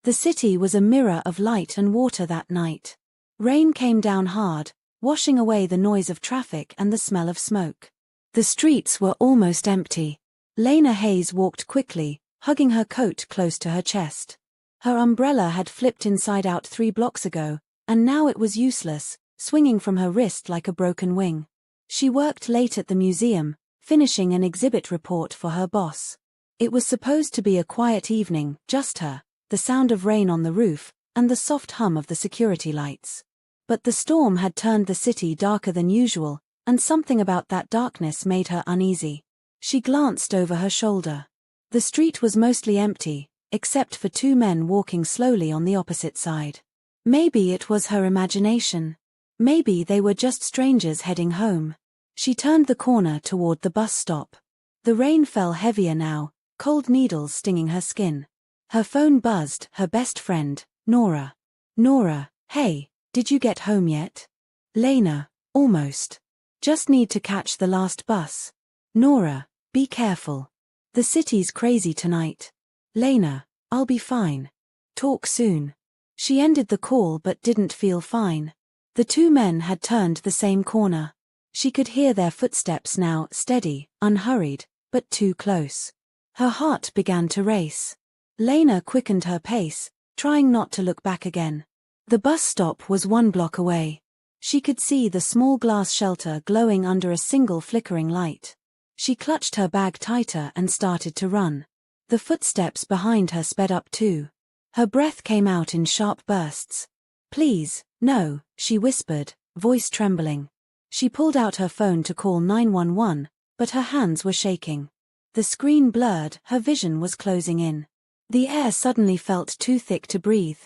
The city was a mirror of light and water that night. Rain came down hard, washing away the noise of traffic and the smell of smoke. The streets were almost empty. Lena Hayes walked quickly, hugging her coat close to her chest. Her umbrella had flipped inside out 3 blocks ago, and now it was useless, swinging from her wrist like a broken wing. She worked late at the museum, finishing an exhibit report for her boss. It was supposed to be a quiet evening, just her, the sound of rain on the roof, and the soft hum of the security lights. But the storm had turned the city darker than usual, and something about that darkness made her uneasy. She glanced over her shoulder. The street was mostly empty, except for 2 men walking slowly on the opposite side. Maybe it was her imagination. Maybe they were just strangers heading home. She turned the corner toward the bus stop. The rain fell heavier now, cold needles stinging her skin. Her phone buzzed, her best friend, Nora. Nora, hey, did you get home yet? Lena, almost. Just need to catch the last bus. Nora, be careful. The city's crazy tonight. Lena, I'll be fine. Talk soon. She ended the call but didn't feel fine. The 2 men had turned the same corner. She could hear their footsteps now, steady, unhurried, but too close. Her heart began to race. Lena quickened her pace, trying not to look back again. The bus stop was 1 block away. She could see the small glass shelter glowing under a single flickering light. She clutched her bag tighter and started to run. The footsteps behind her sped up too. Her breath came out in sharp bursts. Please, no, she whispered, voice trembling. She pulled out her phone to call 911, but her hands were shaking. The screen blurred, her vision was closing in. The air suddenly felt too thick to breathe.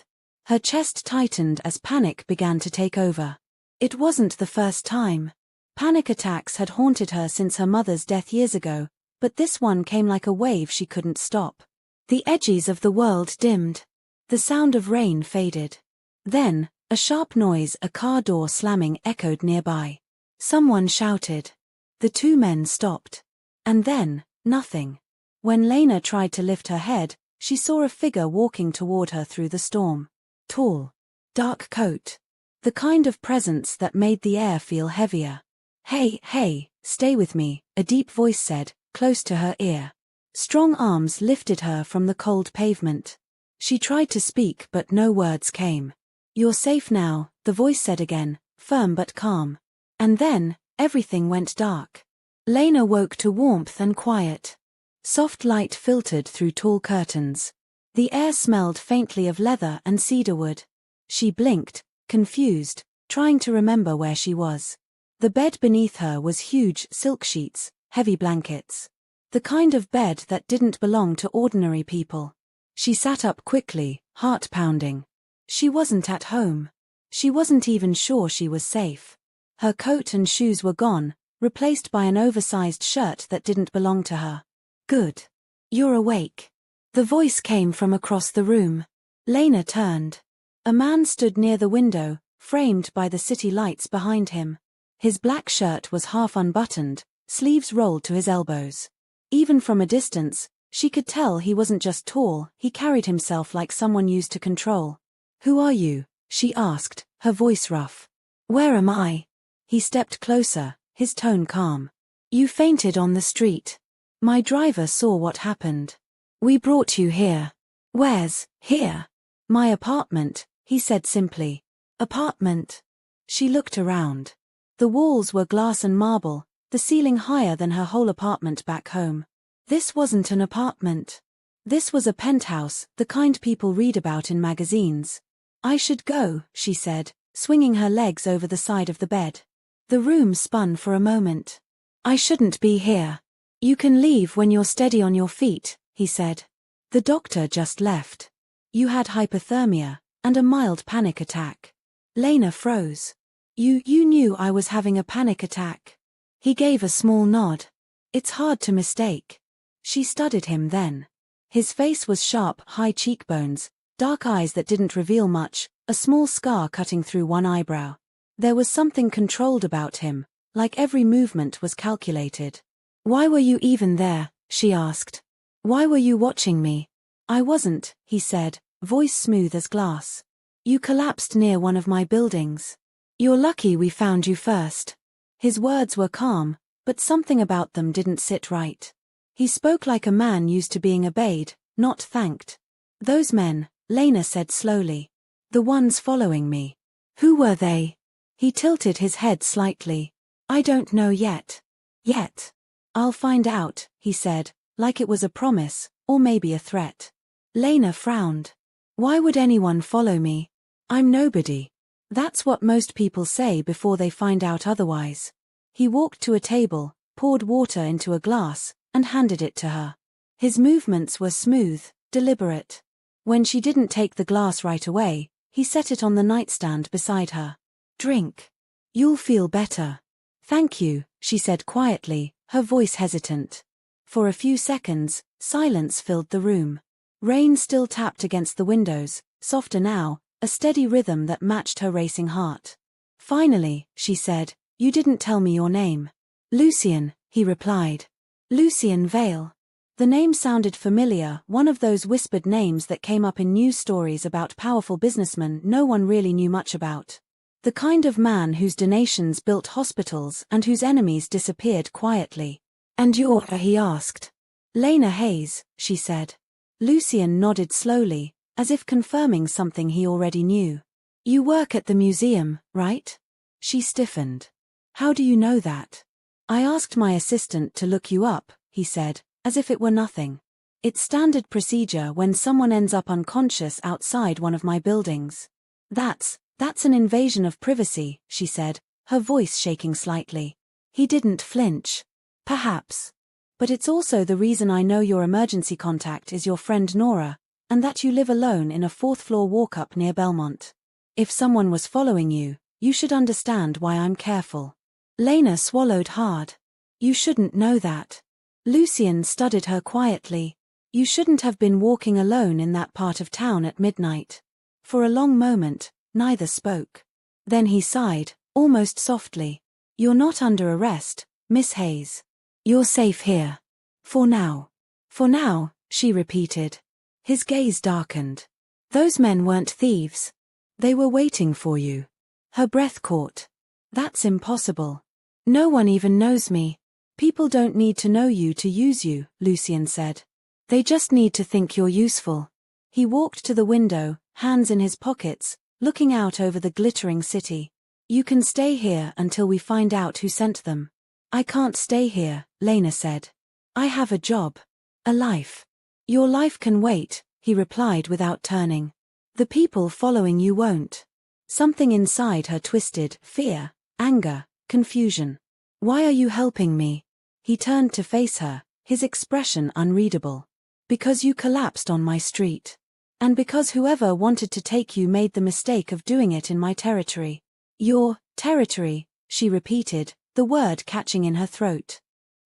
Her chest tightened as panic began to take over. It wasn't the first time. Panic attacks had haunted her since her mother's death years ago, but this one came like a wave she couldn't stop. The edges of the world dimmed. The sound of rain faded. Then, a sharp noise, a car door slamming, echoed nearby. Someone shouted. The 2 men stopped. And then, nothing. When Lena tried to lift her head, she saw a figure walking toward her through the storm. Tall. Dark coat. The kind of presence that made the air feel heavier. Hey, stay with me, a deep voice said, close to her ear. Strong arms lifted her from the cold pavement. She tried to speak but no words came. You're safe now, the voice said again, firm but calm. And then, everything went dark. Lena woke to warmth and quiet. Soft light filtered through tall curtains. The air smelled faintly of leather and cedarwood. She blinked, confused, trying to remember where she was. The bed beneath her was huge, silk sheets, heavy blankets. The kind of bed that didn't belong to ordinary people. She sat up quickly, heart pounding. She wasn't at home. She wasn't even sure she was safe. Her coat and shoes were gone, replaced by an oversized shirt that didn't belong to her. Good. You're awake. The voice came from across the room. Lena turned. A man stood near the window, framed by the city lights behind him. His black shirt was half unbuttoned, sleeves rolled to his elbows. Even from a distance, she could tell he wasn't just tall, he carried himself like someone used to control. Who are you? She asked, her voice rough. Where am I? He stepped closer, his tone calm. You fainted on the street. My driver saw what happened. We brought you here. Where's here? My apartment, he said simply. Apartment. She looked around. The walls were glass and marble, the ceiling higher than her whole apartment back home. This wasn't an apartment. This was a penthouse, the kind people read about in magazines. I should go, she said, swinging her legs over the side of the bed. The room spun for a moment. I shouldn't be here. You can leave when you're steady on your feet, he said. The doctor just left. You had hypothermia, and a mild panic attack. Lena froze. You knew I was having a panic attack. He gave a small nod. It's hard to mistake. She studied him then. His face was sharp, high cheekbones, dark eyes that didn't reveal much, a small scar cutting through one eyebrow. There was something controlled about him, like every movement was calculated. Why were you even there? She asked. Why were you watching me? I wasn't, he said, voice smooth as glass. You collapsed near one of my buildings. You're lucky we found you first. His words were calm, but something about them didn't sit right. He spoke like a man used to being obeyed, not thanked. Those men, Lena said slowly. The ones following me. Who were they? He tilted his head slightly. I don't know yet. Yet. I'll find out, he said, like it was a promise, or maybe a threat. Lena frowned. Why would anyone follow me? I'm nobody. That's what most people say before they find out otherwise. He walked to a table, poured water into a glass, and handed it to her. His movements were smooth, deliberate. When she didn't take the glass right away, he set it on the nightstand beside her. Drink. You'll feel better. Thank you, she said quietly, her voice hesitant. For a few seconds, silence filled the room. Rain still tapped against the windows, softer now, a steady rhythm that matched her racing heart. Finally, she said, you didn't tell me your name. Lucian, he replied. Lucian Vale. The name sounded familiar, one of those whispered names that came up in news stories about powerful businessmen no one really knew much about. The kind of man whose donations built hospitals and whose enemies disappeared quietly. And you're, he asked. Lena Hayes, she said. Lucian nodded slowly, as if confirming something he already knew. You work at the museum, right? She stiffened. How do you know that? I asked my assistant to look you up, he said, as if it were nothing. It's standard procedure when someone ends up unconscious outside one of my buildings. That's an invasion of privacy, she said, her voice shaking slightly. He didn't flinch. Perhaps. But it's also the reason I know your emergency contact is your friend Nora, and that you live alone in a fourth-floor walk-up near Belmont. If someone was following you, you should understand why I'm careful. Lena swallowed hard. You shouldn't know that. Lucian studied her quietly. You shouldn't have been walking alone in that part of town at midnight. For a long moment, neither spoke. Then he sighed, almost softly. You're not under arrest, Miss Hayes. You're safe here. For now. For now, she repeated. His gaze darkened. Those men weren't thieves. They were waiting for you. Her breath caught. That's impossible. No one even knows me. People don't need to know you to use you, Lucian said. They just need to think you're useful. He walked to the window, hands in his pockets, looking out over the glittering city. You can stay here until we find out who sent them. I can't stay here, Lena said. I have a job. A life. Your life can wait, he replied without turning. The people following you won't. Something inside her twisted, fear, anger, confusion. Why are you helping me? He turned to face her, his expression unreadable. Because you collapsed on my street. And because whoever wanted to take you made the mistake of doing it in my territory. Your territory, she repeated, the word catching in her throat.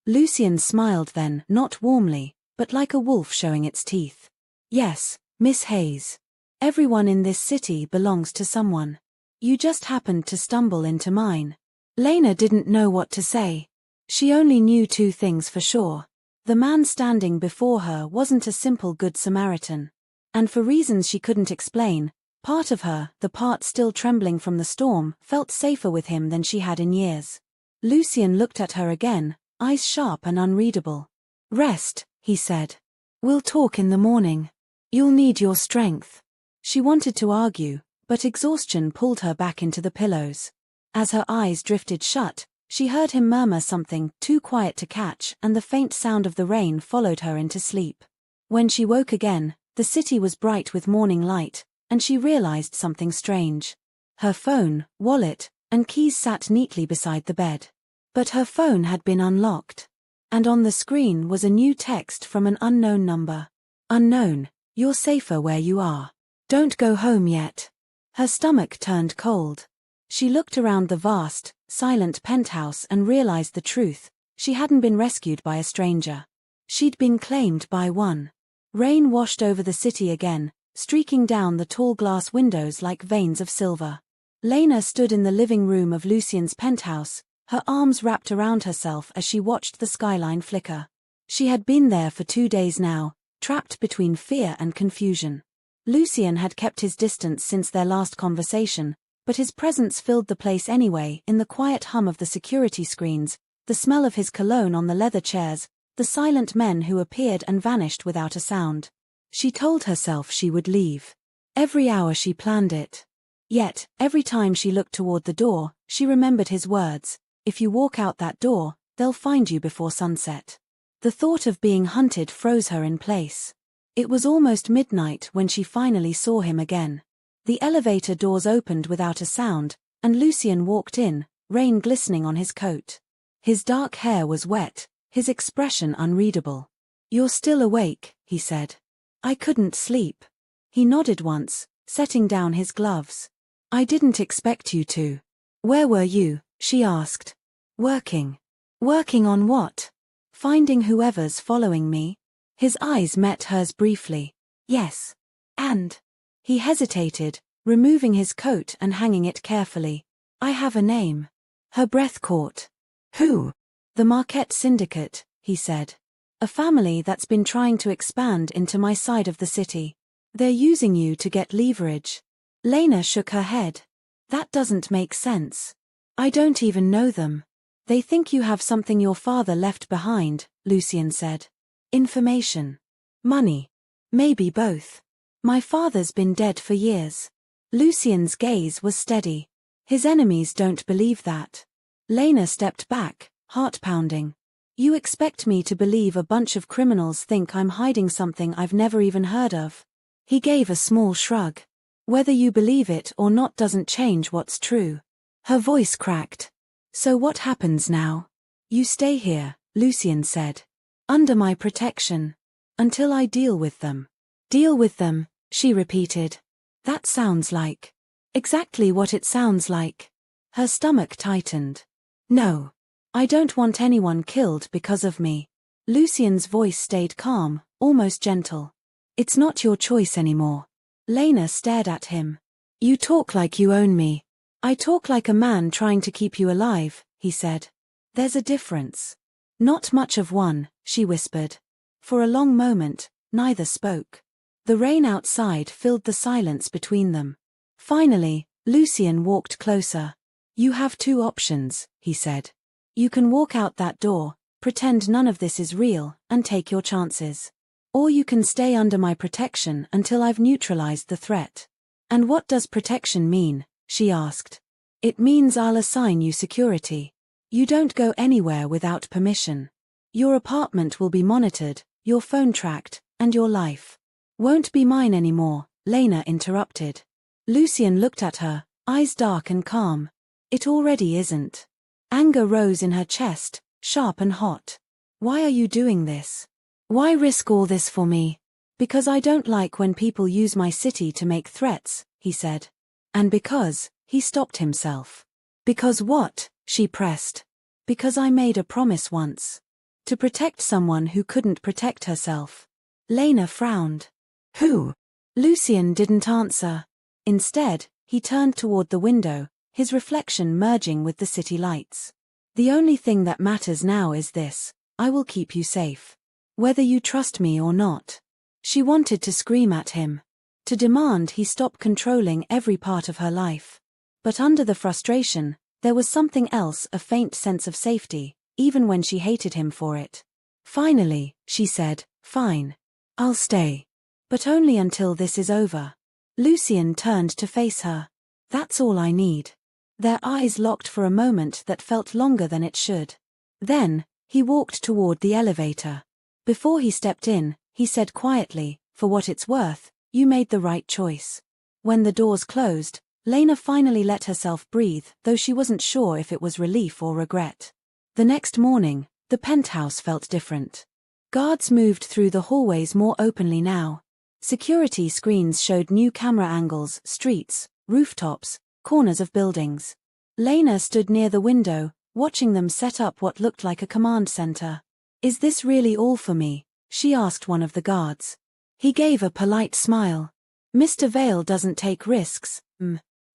Lucian smiled then, not warmly, but like a wolf showing its teeth. Yes, Miss Hayes. Everyone in this city belongs to someone. You just happened to stumble into mine. Lena didn't know what to say. She only knew two things for sure. The man standing before her wasn't a simple Good Samaritan. And for reasons she couldn't explain, part of her, the part still trembling from the storm, felt safer with him than she had in years. Lucian looked at her again, eyes sharp and unreadable. Rest, he said. We'll talk in the morning. You'll need your strength. She wanted to argue, but exhaustion pulled her back into the pillows. As her eyes drifted shut, she heard him murmur something too quiet to catch, and the faint sound of the rain followed her into sleep. When she woke again, the city was bright with morning light, and she realized something strange. Her phone, wallet, and keys sat neatly beside the bed. But her phone had been unlocked. And on the screen was a new text from an unknown number. Unknown, you're safer where you are. Don't go home yet. Her stomach turned cold. She looked around the vast, silent penthouse and realized the truth. She hadn't been rescued by a stranger. She'd been claimed by one. Rain washed over the city again, streaking down the tall glass windows like veins of silver. Lena stood in the living room of Lucian's penthouse, her arms wrapped around herself as she watched the skyline flicker. She had been there for 2 days now, trapped between fear and confusion. Lucien had kept his distance since their last conversation, but his presence filled the place anyway, in the quiet hum of the security screens, the smell of his cologne on the leather chairs, the silent men who appeared and vanished without a sound. She told herself she would leave. Every hour she planned it. Yet, every time she looked toward the door, she remembered his words, "If you walk out that door, they'll find you before sunset." The thought of being hunted froze her in place. It was almost midnight when she finally saw him again. The elevator doors opened without a sound, and Lucien walked in, rain glistening on his coat. His dark hair was wet, his expression unreadable. "You're still awake," he said. "I couldn't sleep." He nodded once, setting down his gloves. "I didn't expect you to." "Where were you?" she asked. "Working." "Working on what?" "Finding whoever's following me." His eyes met hers briefly. "Yes. And?" He hesitated, removing his coat and hanging it carefully. "I have a name." Her breath caught. "Who?" "The Marquette Syndicate," he said. "A family that's been trying to expand into my side of the city. They're using you to get leverage." Lena shook her head. "That doesn't make sense. I don't even know them." "They think you have something your father left behind," Lucien said. "Information. Money. Maybe both. My father's been dead for years." Lucien's gaze was steady. "His enemies don't believe that." Lena stepped back, heart pounding. "You expect me to believe a bunch of criminals think I'm hiding something I've never even heard of?" He gave a small shrug. "Whether you believe it or not doesn't change what's true." Her voice cracked. "So what happens now?" "You stay here," Lucien said. "Under my protection. Until I deal with them." "Deal with them," she repeated. "That sounds like." "Exactly what it sounds like." Her stomach tightened. "No. I don't want anyone killed because of me." Lucien's voice stayed calm, almost gentle. "It's not your choice anymore." Lena stared at him. "You talk like you own me." "I talk like a man trying to keep you alive," he said. "There's a difference." "Not much of one," she whispered. For a long moment, neither spoke. The rain outside filled the silence between them. Finally, Lucien walked closer. "You have two options," he said. "You can walk out that door, pretend none of this is real, and take your chances. Or you can stay under my protection until I've neutralized the threat." "And what does protection mean?" she asked. "It means I'll assign you security. You don't go anywhere without permission. Your apartment will be monitored, your phone tracked, and your life." "Won't be mine anymore," Lena interrupted. Lucien looked at her, eyes dark and calm. "It already isn't." Anger rose in her chest, sharp and hot. "Why are you doing this? Why risk all this for me?" "Because I don't like when people use my city to make threats," he said. "And because," he stopped himself. "Because what?" she pressed. "Because I made a promise once. To protect someone who couldn't protect herself." Lena frowned. "Who?" Lucien didn't answer. Instead, he turned toward the window, his reflection merging with the city lights. "The only thing that matters now is this: I will keep you safe. Whether you trust me or not." She wanted to scream at him. To demand he stop controlling every part of her life. But under the frustration, there was something else, a faint sense of safety, even when she hated him for it. Finally, she said, "Fine. I'll stay. But only until this is over." Lucien turned to face her. "That's all I need." Their eyes locked for a moment that felt longer than it should. Then, he walked toward the elevator. Before he stepped in, he said quietly, "For what it's worth, you made the right choice." When the doors closed, Lena finally let herself breathe, though she wasn't sure if it was relief or regret. The next morning, the penthouse felt different. Guards moved through the hallways more openly now. Security screens showed new camera angles, streets, rooftops, corners of buildings. Lena stood near the window, watching them set up what looked like a command center. "Is this really all for me?" she asked one of the guards. He gave a polite smile. "Mr. Vale doesn't take risks."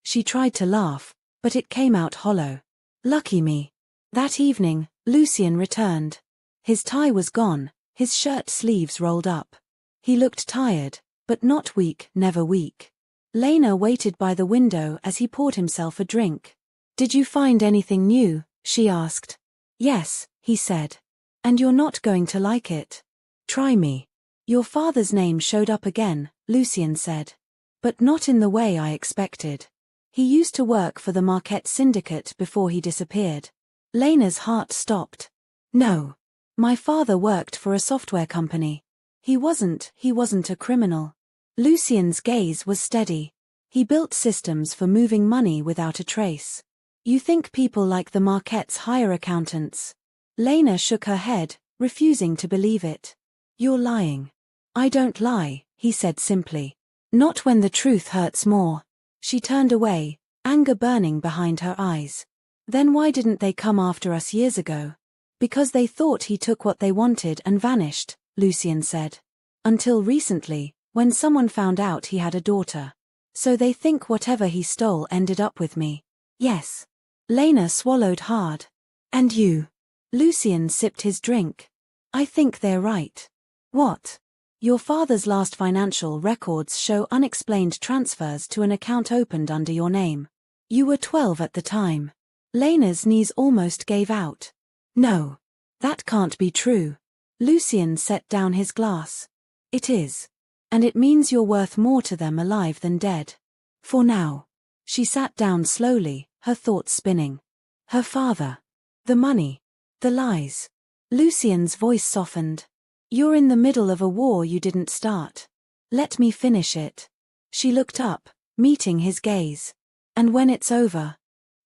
She tried to laugh, but it came out hollow. "Lucky me." That evening, Lucien returned. His tie was gone, his shirt sleeves rolled up. He looked tired, But not weak, never weak. Lena waited by the window as he poured himself a drink. Did you find anything new? She asked. Yes, he said. And you're not going to like it. Try me. Your father's name showed up again, Lucien said. But not in the way I expected. He used to work for the Marquette Syndicate before he disappeared. Lena's heart stopped. No. My father worked for a software company. He wasn't a criminal. Lucien's gaze was steady. He built systems for moving money without a trace. You think people like the Marquettes hire accountants? Lena shook her head, refusing to believe it. You're lying. I don't lie, he said simply. Not when the truth hurts more. She turned away, anger burning behind her eyes. Then why didn't they come after us years ago? Because they thought he took what they wanted and vanished, Lucien said. Until recently, when someone found out he had a daughter. So they think whatever he stole ended up with me. Yes. Lena swallowed hard. And you? Lucien sipped his drink. I think they're right. What? Your father's last financial records show unexplained transfers to an account opened under your name. You were 12 at the time. Lena's knees almost gave out. No. That can't be true. Lucien set down his glass. It is. And it means you're worth more to them alive than dead. For now. She sat down slowly, her thoughts spinning. Her father. The money. The lies. Lucien's voice softened. You're in the middle of a war you didn't start. Let me finish it. She looked up, meeting his gaze. And when it's over.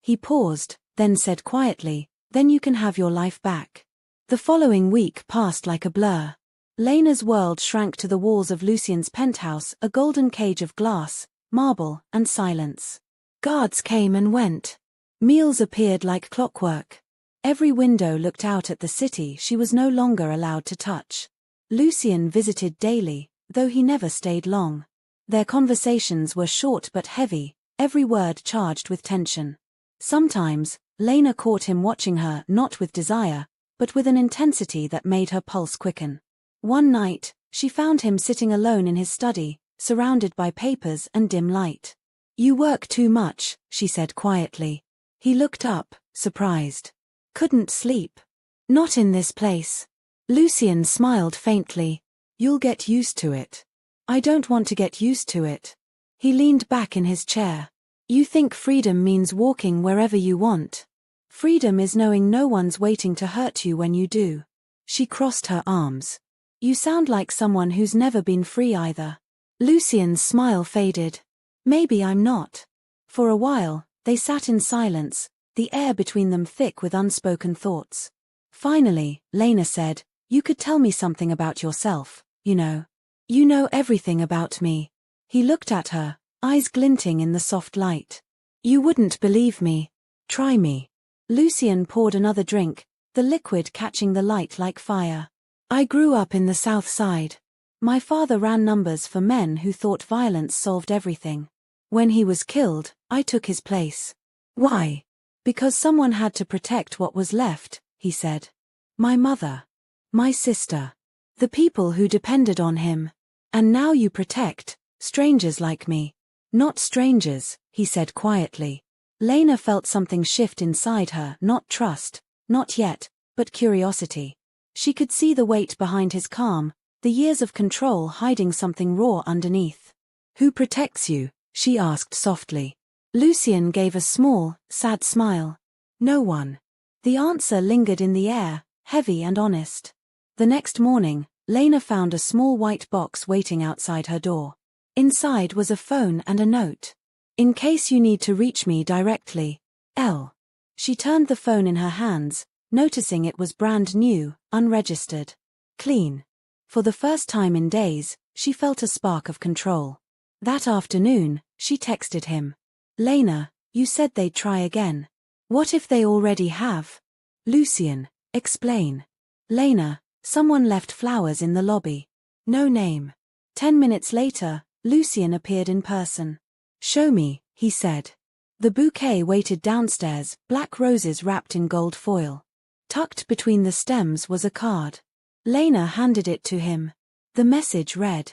He paused, then said quietly, then you can have your life back. The following week passed like a blur. Lena's world shrank to the walls of Lucien's penthouse, a golden cage of glass, marble, and silence. Guards came and went. Meals appeared like clockwork. Every window looked out at the city she was no longer allowed to touch. Lucien visited daily, though he never stayed long. Their conversations were short but heavy, every word charged with tension. Sometimes, Lena caught him watching her not with desire, but with an intensity that made her pulse quicken. One night, she found him sitting alone in his study, surrounded by papers and dim light. You work too much, she said quietly. He looked up, surprised. Couldn't sleep. Not in this place. Lucien smiled faintly. You'll get used to it. I don't want to get used to it. He leaned back in his chair. You think freedom means walking wherever you want. Freedom is knowing no one's waiting to hurt you when you do. She crossed her arms. You sound like someone who's never been free either. Lucien's smile faded. Maybe I'm not. For a while, they sat in silence, the air between them thick with unspoken thoughts. Finally, Lena said, you could tell me something about yourself, you know. You know everything about me. He looked at her, eyes glinting in the soft light. You wouldn't believe me. Try me. Lucien poured another drink, the liquid catching the light like fire. I grew up in the South Side. My father ran numbers for men who thought violence solved everything. When he was killed, I took his place. Why? Because someone had to protect what was left, he said. My mother. My sister. The people who depended on him. And now you protect strangers like me. Not strangers, he said quietly. Lena felt something shift inside her, not trust, not yet, but curiosity. She could see the weight behind his calm, the years of control hiding something raw underneath. Who protects you? She asked softly. Lucien gave a small, sad smile. No one. The answer lingered in the air, heavy and honest. The next morning, Lena found a small white box waiting outside her door. Inside was a phone and a note. In case you need to reach me directly, L. She turned the phone in her hands, noticing it was brand new, unregistered. Clean. For the first time in days, she felt a spark of control. That afternoon, she texted him. Lena, you said they'd try again. What if they already have? Lucien, explain. Lena, someone left flowers in the lobby. No name. 10 minutes later, Lucien appeared in person. Show me, he said. The bouquet waited downstairs, black roses wrapped in gold foil. Tucked between the stems was a card. Lena handed it to him. The message read,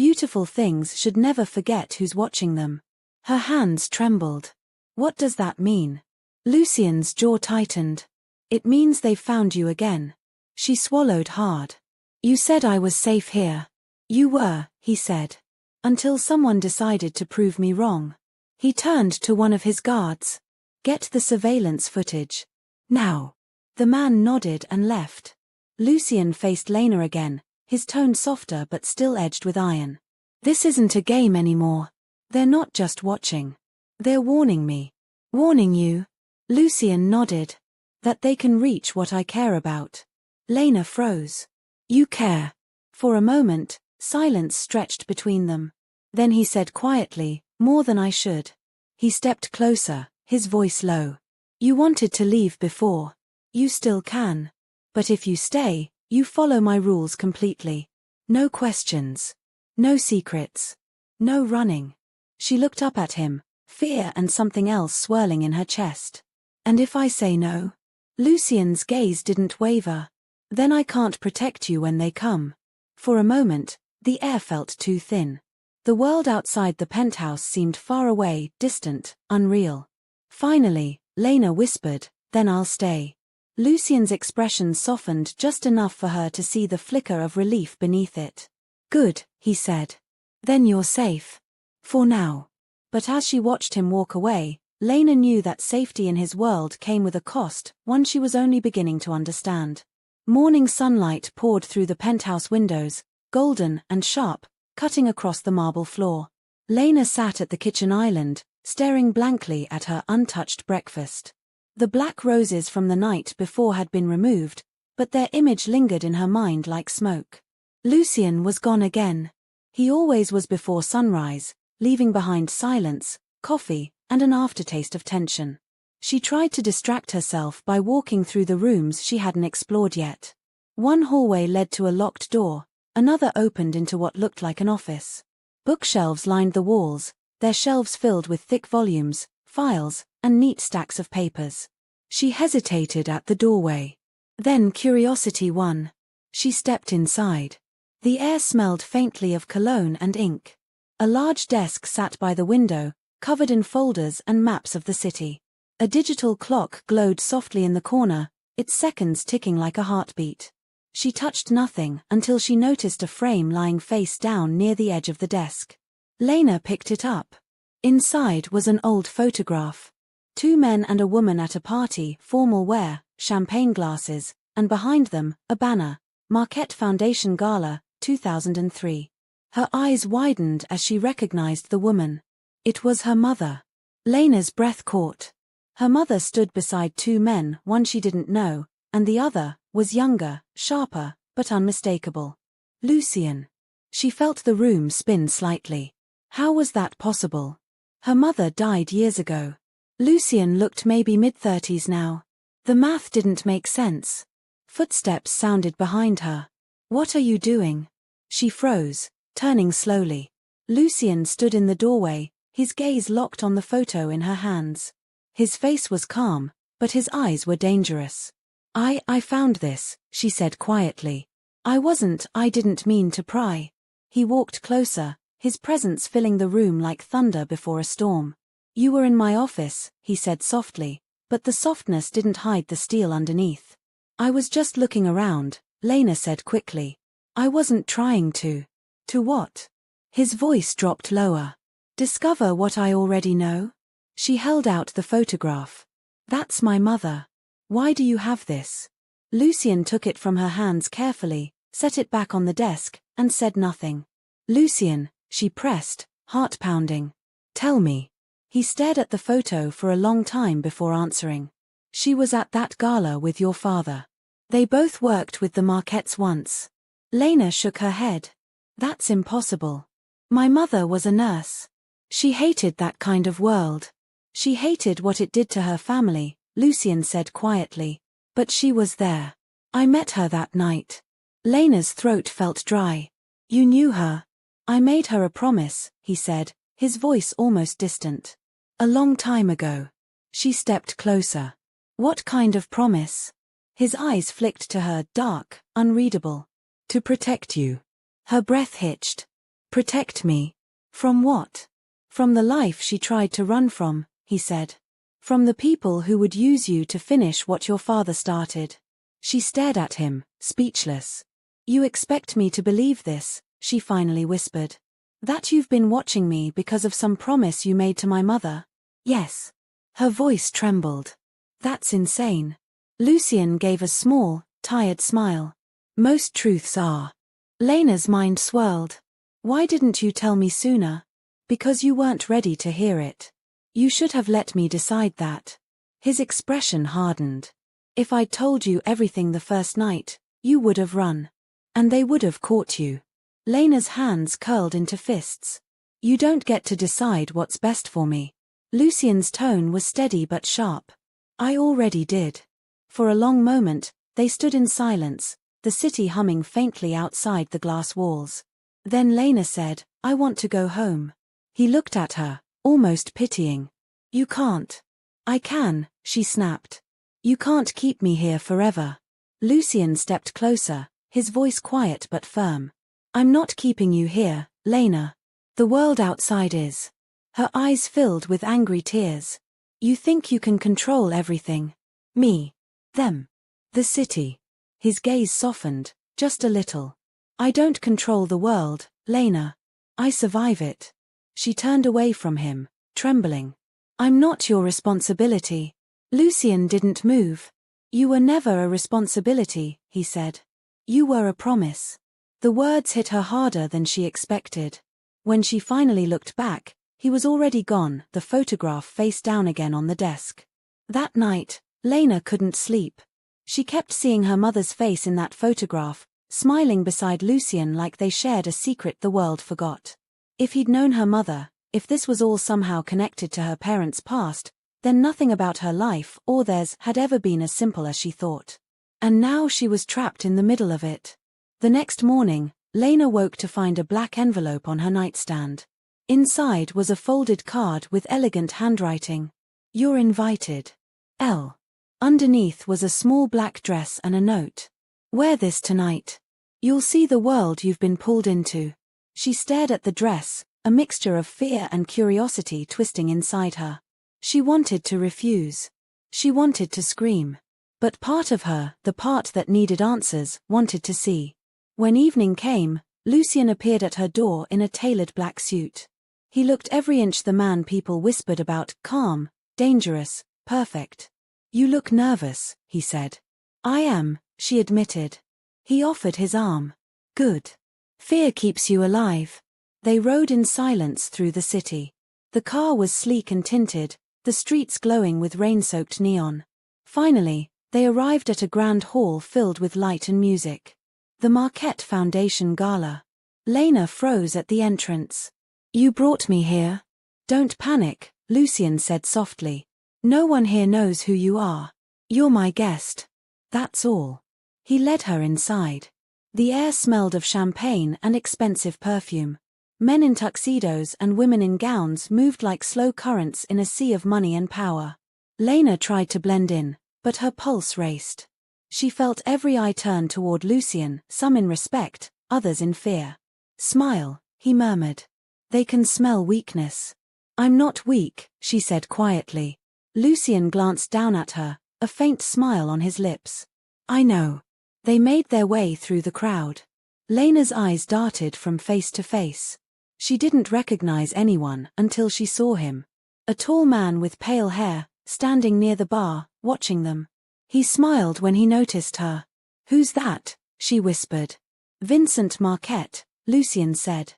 Beautiful things should never forget who's watching them. Her hands trembled. What does that mean? Lucien's jaw tightened. It means they've found you again. She swallowed hard. You said I was safe here. You were, he said. Until someone decided to prove me wrong. He turned to one of his guards. Get the surveillance footage. Now. The man nodded and left. Lucien faced Lena again, his tone softer but still edged with iron. This isn't a game anymore. They're not just watching. They're warning me. Warning you? Lucien nodded. That they can reach what I care about. Lena froze. You care. For a moment, silence stretched between them. Then he said quietly, more than I should. He stepped closer, his voice low. You wanted to leave before. You still can. But if you stay, you follow my rules completely. No questions. No secrets. No running. She looked up at him, fear and something else swirling in her chest. And if I say no? Lucien's gaze didn't waver. Then I can't protect you when they come. For a moment, the air felt too thin. The world outside the penthouse seemed far away, distant, unreal. Finally, Lena whispered, then I'll stay. Lucien's expression softened just enough for her to see the flicker of relief beneath it. Good, he said. Then you're safe. For now. But as she watched him walk away, Lena knew that safety in his world came with a cost, one she was only beginning to understand. Morning sunlight poured through the penthouse windows, golden and sharp, cutting across the marble floor. Lena sat at the kitchen island, staring blankly at her untouched breakfast. The black roses from the night before had been removed, but their image lingered in her mind like smoke. Lucien was gone again. He always was before sunrise, leaving behind silence, coffee, and an aftertaste of tension. She tried to distract herself by walking through the rooms she hadn't explored yet. One hallway led to a locked door, another opened into what looked like an office. Bookshelves lined the walls, their shelves filled with thick volumes, files, and neat stacks of papers. She hesitated at the doorway. Then curiosity won. She stepped inside. The air smelled faintly of cologne and ink. A large desk sat by the window, covered in folders and maps of the city. A digital clock glowed softly in the corner, its seconds ticking like a heartbeat. She touched nothing until she noticed a frame lying face down near the edge of the desk. Lena picked it up. Inside was an old photograph. 2 men and a woman at a party, formal wear, champagne glasses, and behind them, a banner, Marquette Foundation Gala, 2003. Her eyes widened as she recognized the woman. It was her mother. Lena's breath caught. Her mother stood beside 2 men, one she didn't know, and the other was younger, sharper, but unmistakable. Lucien. She felt the room spin slightly. How was that possible? Her mother died years ago. Lucien looked maybe mid-30s now. The math didn't make sense. Footsteps sounded behind her. What are you doing? She froze, turning slowly. Lucien stood in the doorway, his gaze locked on the photo in her hands. His face was calm, but his eyes were dangerous. I found this, she said quietly. I didn't mean to pry. He walked closer, his presence filling the room like thunder before a storm. You were in my office, he said softly, but the softness didn't hide the steel underneath. I was just looking around, Lena said quickly. I wasn't trying to. To what? His voice dropped lower. Discover what I already know? She held out the photograph. That's my mother. Why do you have this? Lucien took it from her hands carefully, set it back on the desk, and said nothing. Lucien, she pressed, heart pounding. Tell me. He stared at the photo for a long time before answering. She was at that gala with your father. They both worked with the Marquettes once. Lena shook her head. That's impossible. My mother was a nurse. She hated that kind of world. She hated what it did to her family, Lucien said quietly. But she was there. I met her that night. Lena's throat felt dry. You knew her. I made her a promise, he said, his voice almost distant. A long time ago. She stepped closer. What kind of promise? His eyes flicked to her, dark, unreadable. To protect you. Her breath hitched. Protect me. From what? From the life she tried to run from, he said. From the people who would use you to finish what your father started. She stared at him, speechless. You expect me to believe this, she finally whispered. That you've been watching me because of some promise you made to my mother? Yes. Her voice trembled. That's insane. Lucien gave a small, tired smile. Most truths are. Lena's mind swirled. Why didn't you tell me sooner? Because you weren't ready to hear it. You should have let me decide that. His expression hardened. If I'd told you everything the first night, you would have run. And they would have caught you. Lena's hands curled into fists. You don't get to decide what's best for me. Lucien's tone was steady but sharp. I already did. For a long moment, they stood in silence, the city humming faintly outside the glass walls. Then Lena said, I want to go home. He looked at her, almost pitying. You can't. I can, she snapped. You can't keep me here forever. Lucien stepped closer, his voice quiet but firm. I'm not keeping you here, Lena. The world outside is. Her eyes filled with angry tears. You think you can control everything. Me. Them. The city. His gaze softened, just a little. I don't control the world, Lena. I survive it. She turned away from him, trembling. I'm not your responsibility. Lucien didn't move. You were never a responsibility, he said. You were a promise. The words hit her harder than she expected. When she finally looked back, he was already gone, the photograph face down again on the desk. That night, Lena couldn't sleep. She kept seeing her mother's face in that photograph, smiling beside Lucien like they shared a secret the world forgot. If he'd known her mother, if this was all somehow connected to her parents' past, then nothing about her life or theirs had ever been as simple as she thought. And now she was trapped in the middle of it. The next morning, Lena woke to find a black envelope on her nightstand. Inside was a folded card with elegant handwriting. You're invited. L. Underneath was a small black dress and a note. Wear this tonight. You'll see the world you've been pulled into. She stared at the dress, a mixture of fear and curiosity twisting inside her. She wanted to refuse. She wanted to scream. But part of her, the part that needed answers, wanted to see. When evening came, Lucien appeared at her door in a tailored black suit. He looked every inch the man people whispered about, calm, dangerous, perfect. You look nervous, he said. I am, she admitted. He offered his arm. Good. Fear keeps you alive. They rode in silence through the city. The car was sleek and tinted, the streets glowing with rain-soaked neon. Finally, they arrived at a grand hall filled with light and music. The Marquette Foundation Gala. Lena froze at the entrance. You brought me here. Don't panic, Lucien said softly. No one here knows who you are. You're my guest. That's all. He led her inside. The air smelled of champagne and expensive perfume. Men in tuxedos and women in gowns moved like slow currents in a sea of money and power. Lena tried to blend in, but her pulse raced. She felt every eye turn toward Lucien, some in respect, others in fear. Smile, he murmured. They can smell weakness. I'm not weak, she said quietly. Lucien glanced down at her, a faint smile on his lips. I know. They made their way through the crowd. Lena's eyes darted from face to face. She didn't recognize anyone until she saw him. A tall man with pale hair, standing near the bar, watching them. He smiled when he noticed her. Who's that? She whispered. Vincent Marquette, Lucien said.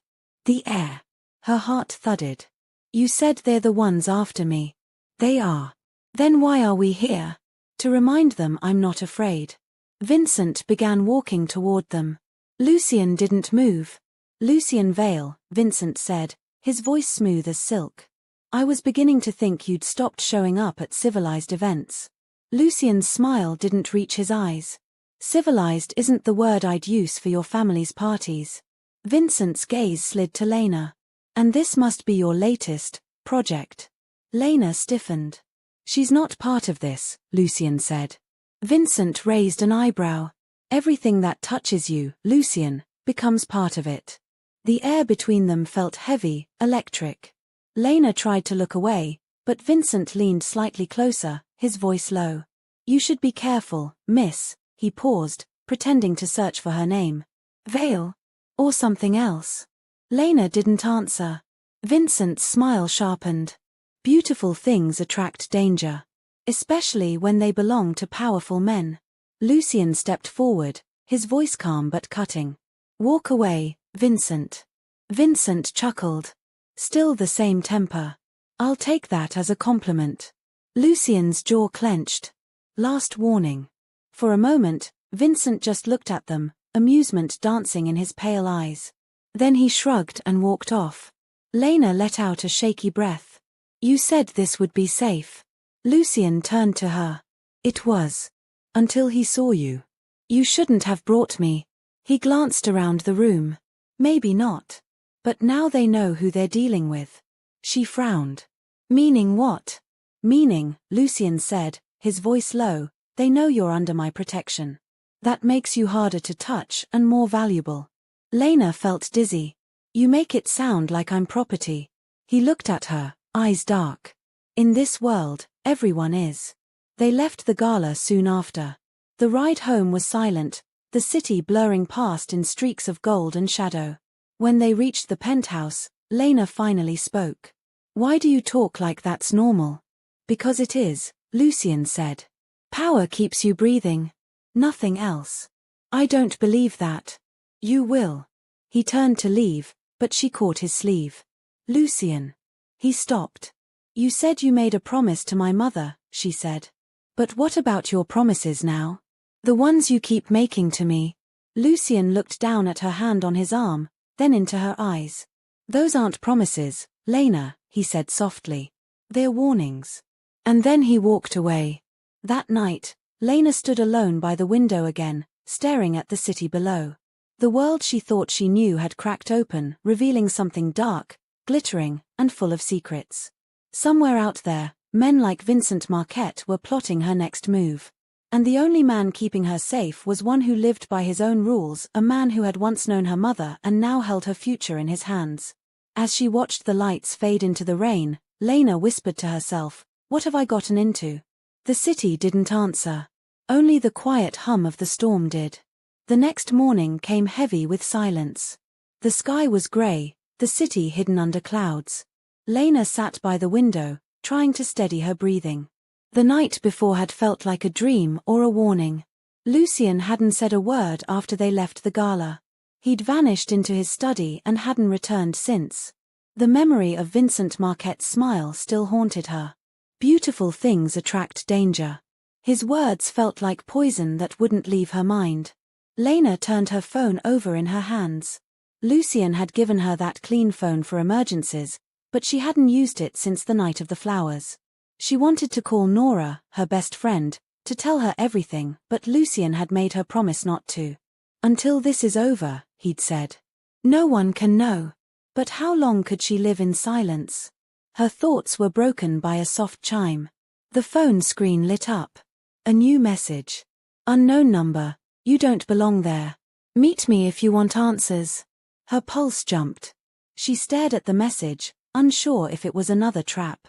The heir. Her heart thudded. You said they're the ones after me. They are. Then why are we here? To remind them I'm not afraid. Vincent began walking toward them. Lucien didn't move. Lucien Vale, Vincent said, his voice smooth as silk. I was beginning to think you'd stopped showing up at civilized events. Lucien's smile didn't reach his eyes. Civilized isn't the word I'd use for your family's parties. Vincent's gaze slid to Lena. And this must be your latest project. Lena stiffened. She's not part of this, Lucien said. Vincent raised an eyebrow. Everything that touches you, Lucien, becomes part of it. The air between them felt heavy, electric. Lena tried to look away, but Vincent leaned slightly closer, his voice low. "You should be careful, miss." He paused, pretending to search for her name. "Vale? Or something else?" Lena didn't answer. Vincent's smile sharpened. Beautiful things attract danger, especially when they belong to powerful men. Lucien stepped forward, his voice calm but cutting. "Walk away, Vincent." Vincent chuckled. "Still the same temper. I'll take that as a compliment." Lucien's jaw clenched. Last warning. For a moment, Vincent just looked at them, amusement dancing in his pale eyes. Then he shrugged and walked off. Lena let out a shaky breath. "You said this would be safe." Lucien turned to her. "It was. Until he saw you. You shouldn't have brought me." He glanced around the room. "Maybe not. But now they know who they're dealing with." She frowned. "Meaning what?" "Meaning," Lucien said, his voice low, "they know you're under my protection. That makes you harder to touch and more valuable." Lena felt dizzy. "You make it sound like I'm property." He looked at her, eyes dark. "In this world, everyone is." They left the gala soon after. The ride home was silent, the city blurring past in streaks of gold and shadow. When they reached the penthouse, Lena finally spoke. "Why do you talk like that's normal?" "Because it is," Lucien said. "Power keeps you breathing. Nothing else." "I don't believe that." "You will." He turned to leave, but she caught his sleeve. "Lucien." He stopped. "You said you made a promise to my mother," she said. "But what about your promises now? The ones you keep making to me?" Lucien looked down at her hand on his arm, then into her eyes. "Those aren't promises, Lena," he said softly. "They're warnings." And then he walked away. That night, Lena stood alone by the window again, staring at the city below. The world she thought she knew had cracked open, revealing something dark, glittering, and full of secrets. Somewhere out there, men like Vincent Marquette were plotting her next move. And the only man keeping her safe was one who lived by his own rules, a man who had once known her mother and now held her future in his hands. As she watched the lights fade into the rain, Lena whispered to herself, "What have I gotten into?" The city didn't answer. Only the quiet hum of the storm did. The next morning came heavy with silence. The sky was gray, the city hidden under clouds. Lena sat by the window, trying to steady her breathing. The night before had felt like a dream or a warning. Lucien hadn't said a word after they left the gala. He'd vanished into his study and hadn't returned since. The memory of Vincent Marquette's smile still haunted her. Beautiful things attract danger. His words felt like poison that wouldn't leave her mind. Lena turned her phone over in her hands. Lucien had given her that clean phone for emergencies, but she hadn't used it since the night of the flowers. She wanted to call Nora, her best friend, to tell her everything, but Lucien had made her promise not to. "Until this is over," he'd said. "No one can know." But how long could she live in silence? Her thoughts were broken by a soft chime. The phone screen lit up. A new message. "Unknown number. You don't belong there. Meet me if you want answers." Her pulse jumped. She stared at the message, unsure if it was another trap.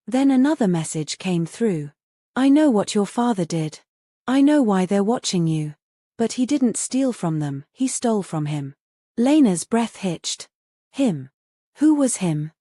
Then another message came through. "I know what your father did. I know why they're watching you. But he didn't steal from them, he stole from him." Lena's breath hitched. Him. Who was him?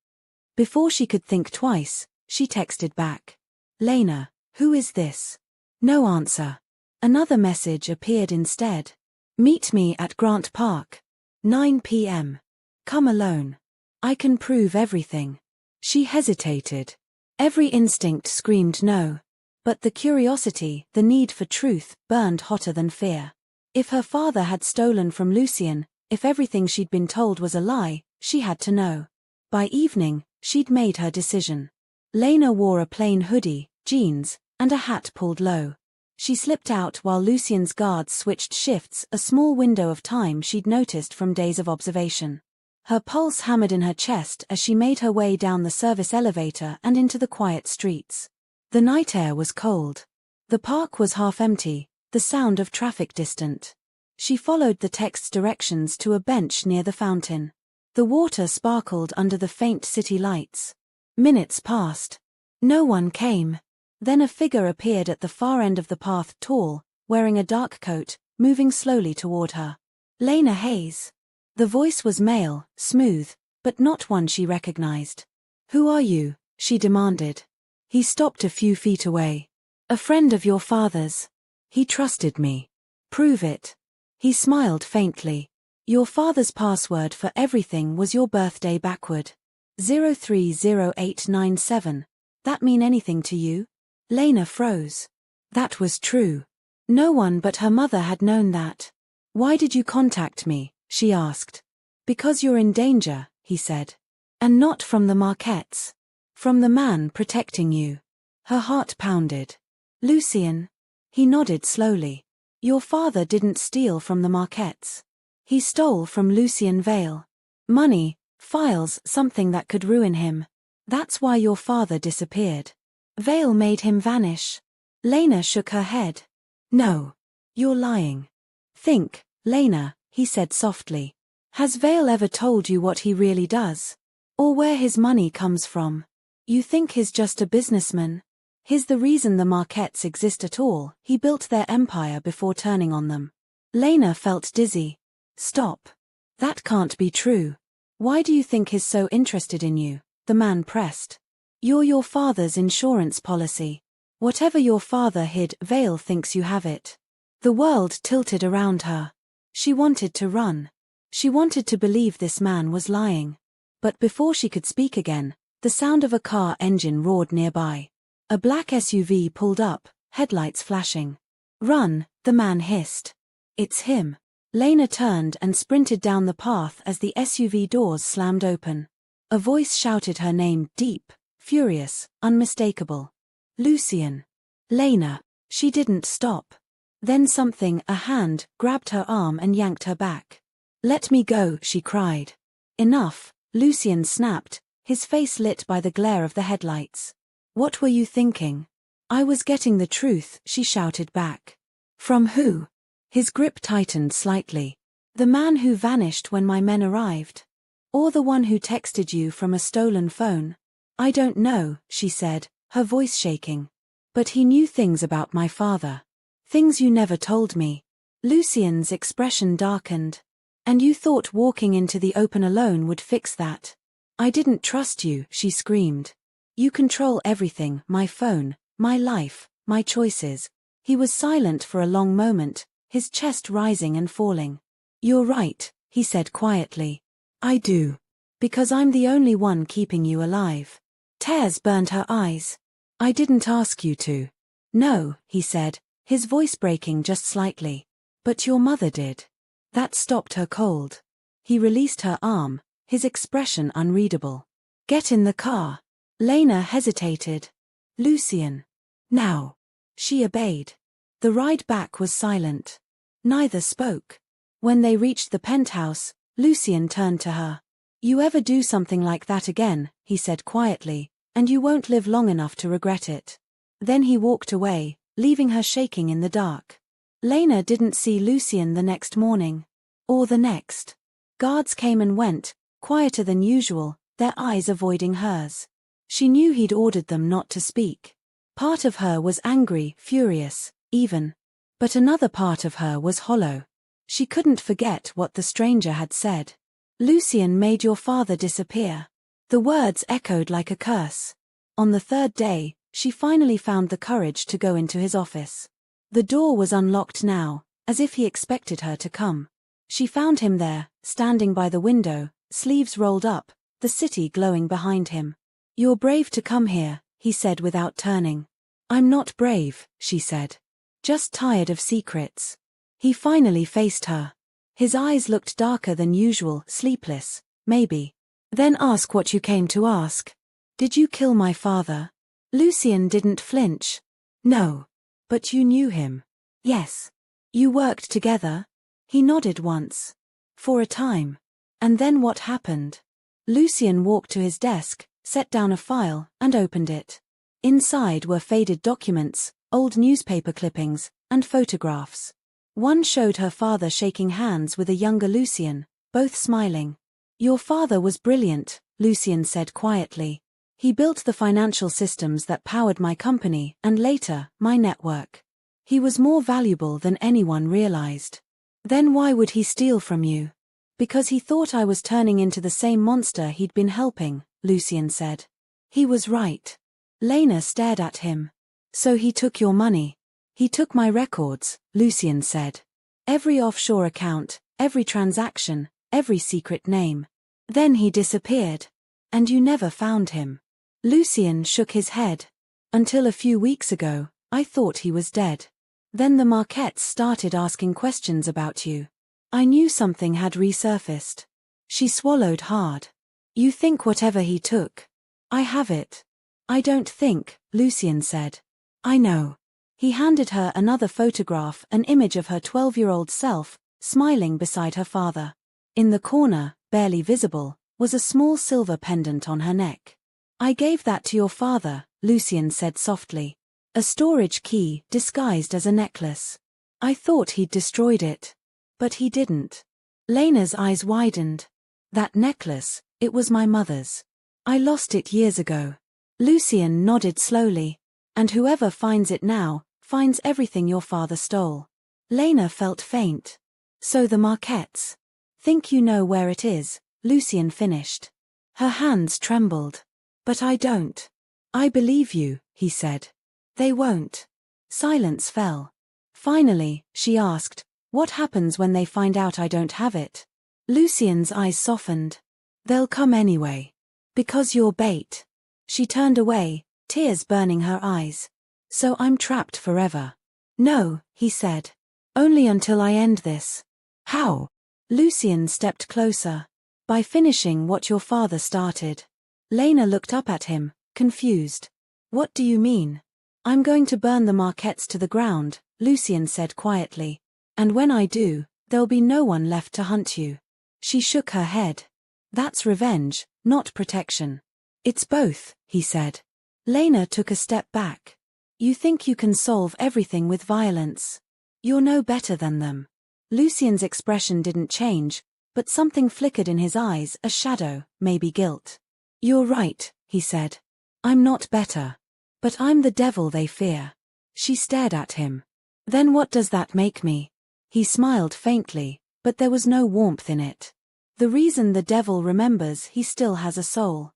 Before she could think twice, she texted back. "Lena, who is this?" No answer. Another message appeared instead. "Meet me at Grant Park. 9 p.m. Come alone. I can prove everything." She hesitated. Every instinct screamed no. But the curiosity, the need for truth, burned hotter than fear. If her father had stolen from Lucien, if everything she'd been told was a lie, she had to know. By evening, she'd made her decision. Lena wore a plain hoodie, jeans, and a hat pulled low. She slipped out while Lucien's guards switched shifts, a small window of time she'd noticed from days of observation. Her pulse hammered in her chest as she made her way down the service elevator and into the quiet streets. The night air was cold. The park was half empty, the sound of traffic distant. She followed the text's directions to a bench near the fountain. The water sparkled under the faint city lights. Minutes passed. No one came. Then a figure appeared at the far end of the path, tall, wearing a dark coat, moving slowly toward her. Lena Hayes. The voice was male, smooth, but not one she recognized. "Who are you?" she demanded. He stopped a few feet away. "A friend of your father's. He trusted me." "Prove it." He smiled faintly. "Your father's password for everything was your birthday backward. 030897. That mean anything to you?" Lena froze. That was true. No one but her mother had known that. "Why did you contact me?" she asked. "Because you're in danger," he said. "And not from the Marquettes. From the man protecting you." Her heart pounded. "Lucien?" He nodded slowly. "Your father didn't steal from the Marquettes. He stole from Lucien Vale. Money, files, something that could ruin him. That's why your father disappeared. Vale made him vanish." Lena shook her head. "No. You're lying." "Think, Lena," he said softly. "Has Vale ever told you what he really does? Or where his money comes from? You think he's just a businessman? He's the reason the Marquettes exist at all. He built their empire before turning on them." Lena felt dizzy. "Stop. That can't be true. Why do you think he's so interested in you?" the man pressed. "You're your father's insurance policy. Whatever your father hid, Vale thinks you have it." The world tilted around her. She wanted to run. She wanted to believe this man was lying. But before she could speak again, the sound of a car engine roared nearby. A black SUV pulled up, headlights flashing. "Run," the man hissed. "It's him." Lena turned and sprinted down the path as the SUV doors slammed open. A voice shouted her name, deep, furious, unmistakable. "Lucien." "Lena." She didn't stop. Then something, a hand, grabbed her arm and yanked her back. "Let me go," she cried. "Enough," Lucien snapped, his face lit by the glare of the headlights. "What were you thinking?" "I was getting the truth," she shouted back. "From who?" His grip tightened slightly. "The man who vanished when my men arrived? Or the one who texted you from a stolen phone?" "I don't know," she said, her voice shaking. "But he knew things about my father. Things you never told me." Lucien's expression darkened. "And you thought walking into the open alone would fix that?" "I didn't trust you," she screamed. "You control everything, my phone, my life, my choices." He was silent for a long moment, his chest rising and falling. "You're right," he said quietly. "I do. Because I'm the only one keeping you alive." Tears burned her eyes. "I didn't ask you to." "No," he said, his voice breaking just slightly. "But your mother did." That stopped her cold. He released her arm, his expression unreadable. "Get in the car." Lena hesitated. "Lucien." "Now." She obeyed. The ride back was silent. Neither spoke. When they reached the penthouse, Lucien turned to her. "You ever do something like that again," he said quietly, "and you won't live long enough to regret it." Then he walked away, leaving her shaking in the dark. Lena didn't see Lucien the next morning. Or the next. Guards came and went, quieter than usual, their eyes avoiding hers. She knew he'd ordered them not to speak. Part of her was angry, furious, even. But another part of her was hollow. She couldn't forget what the stranger had said. "Lucien made your father disappear." The words echoed like a curse. On the third day, she finally found the courage to go into his office. The door was unlocked now, as if he expected her to come. She found him there, standing by the window, sleeves rolled up, the city glowing behind him. "You're brave to come here," he said without turning. "I'm not brave," she said. "Just tired of secrets." He finally faced her. His eyes looked darker than usual, sleepless, maybe. "Then ask what you came to ask. Did you kill my father?" Lucien didn't flinch. "No. But you knew him." "Yes." "You worked together?" He nodded once. "For a time. And then what happened?" Lucien walked to his desk, set down a file, and opened it. Inside were faded documents, old newspaper clippings, and photographs. One showed her father shaking hands with a younger Lucien, both smiling. Your father was brilliant, Lucien said quietly. He built the financial systems that powered my company and later, my network. He was more valuable than anyone realized. Then why would he steal from you? Because he thought I was turning into the same monster he'd been helping, Lucien said. He was right. Lena stared at him. So he took your money. He took my records, Lucien said. Every offshore account, every transaction, every secret name. Then he disappeared. And you never found him. Lucien shook his head. Until a few weeks ago, I thought he was dead. Then the Marquettes started asking questions about you. I knew something had resurfaced. She swallowed hard. You think whatever he took. I have it. I don't think, Lucien said. I know. He handed her another photograph, an image of her 12-year-old self, smiling beside her father. In the corner, barely visible, was a small silver pendant on her neck. I gave that to your father, Lucien said softly. A storage key disguised as a necklace. I thought he'd destroyed it. But he didn't. Lena's eyes widened. That necklace, it was my mother's. I lost it years ago. Lucien nodded slowly. And whoever finds it now, finds everything your father stole. Lena felt faint. So the Marquettes. Think you know where it is, Lucien finished. Her hands trembled. But I don't. I believe you, he said. They won't. Silence fell. Finally, she asked, what happens when they find out I don't have it? Lucien's eyes softened. They'll come anyway. Because you're bait. She turned away, tears burning her eyes. So I'm trapped forever. No, he said. Only until I end this. How? Lucien stepped closer. By finishing what your father started. Lena looked up at him, confused. What do you mean? I'm going to burn the Marquettes to the ground, Lucien said quietly. And when I do, there'll be no one left to hunt you. She shook her head. That's revenge, not protection. It's both, he said. Lena took a step back. You think you can solve everything with violence. You're no better than them. Lucien's expression didn't change, but something flickered in his eyes, a shadow, maybe guilt. You're right, he said. I'm not better. But I'm the devil they fear. She stared at him. Then what does that make me? He smiled faintly, but there was no warmth in it. The reason the devil remembers he still has a soul.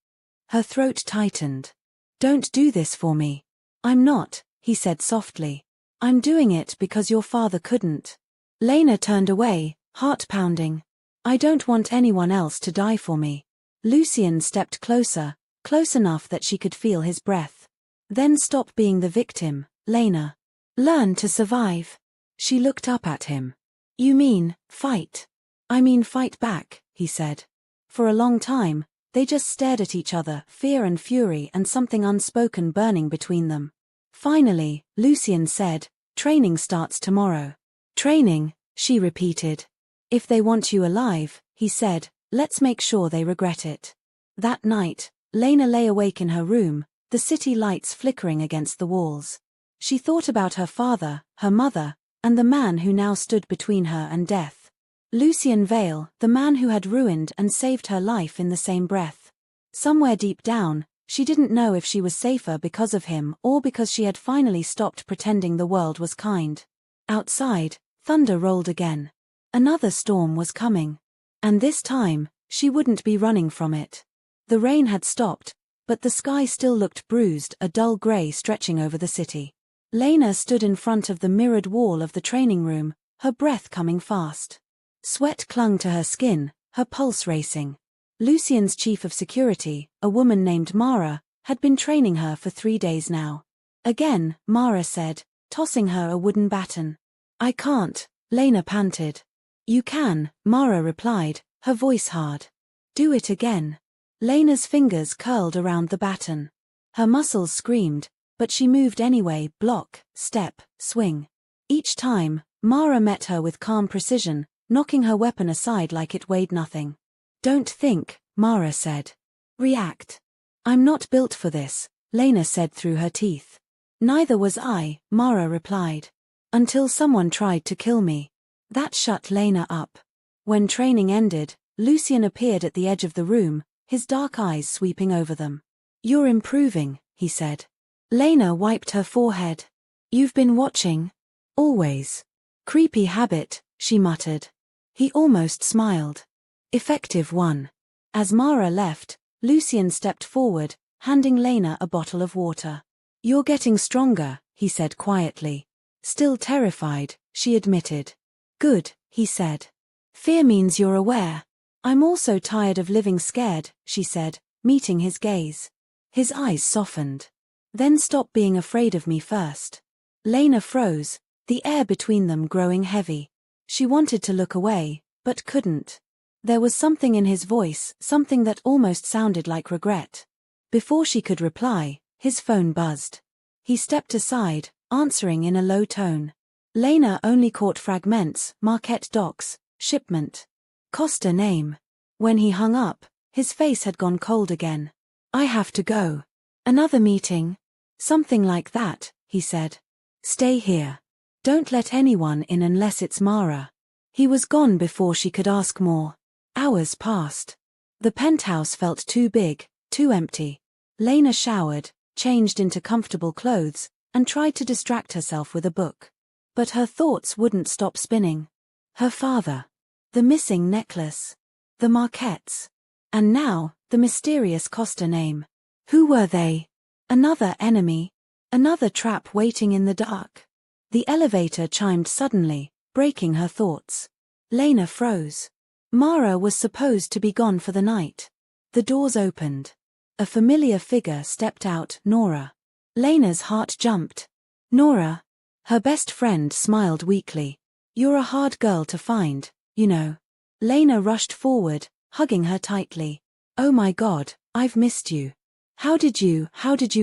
Her throat tightened. Don't do this for me. I'm not, he said softly. I'm doing it because your father couldn't. Lena turned away, heart pounding. I don't want anyone else to die for me. Lucien stepped closer, close enough that she could feel his breath. Then stop being the victim, Lena. Learn to survive. She looked up at him. You mean, fight? I mean fight back, he said. For a long time, they just stared at each other, fear and fury and something unspoken burning between them. Finally, Lucien said, training starts tomorrow. Training, she repeated. If they want you alive, he said, let's make sure they regret it. That night, Lena lay awake in her room, the city lights flickering against the walls. She thought about her father, her mother, and the man who now stood between her and death. Lucien Vale, the man who had ruined and saved her life in the same breath. Somewhere deep down, she didn't know if she was safer because of him or because she had finally stopped pretending the world was kind. Outside, thunder rolled again. Another storm was coming. And this time, she wouldn't be running from it. The rain had stopped, but the sky still looked bruised, a dull grey stretching over the city. Lena stood in front of the mirrored wall of the training room, her breath coming fast. Sweat clung to her skin, her pulse racing. Lucien's chief of security, a woman named Mara, had been training her for 3 days now. Again, Mara said, tossing her a wooden baton. I can't, Lena panted. You can, Mara replied, her voice hard. Do it again. Lena's fingers curled around the baton. Her muscles screamed, but she moved anyway, block, step, swing. Each time, Mara met her with calm precision, knocking her weapon aside like it weighed nothing. Don't think, Mara said. React. I'm not built for this, Lena said through her teeth. Neither was I, Mara replied. Until someone tried to kill me. That shut Lena up. When training ended, Lucian appeared at the edge of the room, his dark eyes sweeping over them. "You're improving," he said. Lena wiped her forehead. "You've been watching?" "Always." "Creepy habit," she muttered. He almost smiled. "Effective one." As Mara left, Lucian stepped forward, handing Lena a bottle of water. "You're getting stronger," he said quietly. "Still terrified," she admitted. "Good," he said. "Fear means you're aware." "I'm also tired of living scared," she said, meeting his gaze. His eyes softened. "Then stop being afraid of me first." Lena froze, the air between them growing heavy. She wanted to look away, but couldn't. There was something in his voice, something that almost sounded like regret. Before she could reply, his phone buzzed. He stepped aside, answering in a low tone. Lena only caught fragments: Marquette Docks, shipment, Costa name. When he hung up, his face had gone cold again. "I have to go." "Another meeting?" "Something like that," he said. "Stay here. Don't let anyone in unless it's Mara." He was gone before she could ask more. Hours passed. The penthouse felt too big, too empty. Lena showered, changed into comfortable clothes, and tried to distract herself with a book. But her thoughts wouldn't stop spinning. Her father. The missing necklace. The Marquettes. And now, the mysterious Costa name. Who were they? Another enemy? Another trap waiting in the dark? The elevator chimed suddenly, breaking her thoughts. Lena froze. Mara was supposed to be gone for the night. The doors opened. A familiar figure stepped out, Nora. Lena's heart jumped. "Nora?" Her best friend smiled weakly. "You're a hard girl to find, you know." Lena rushed forward, hugging her tightly. "Oh my God, I've missed you. How did you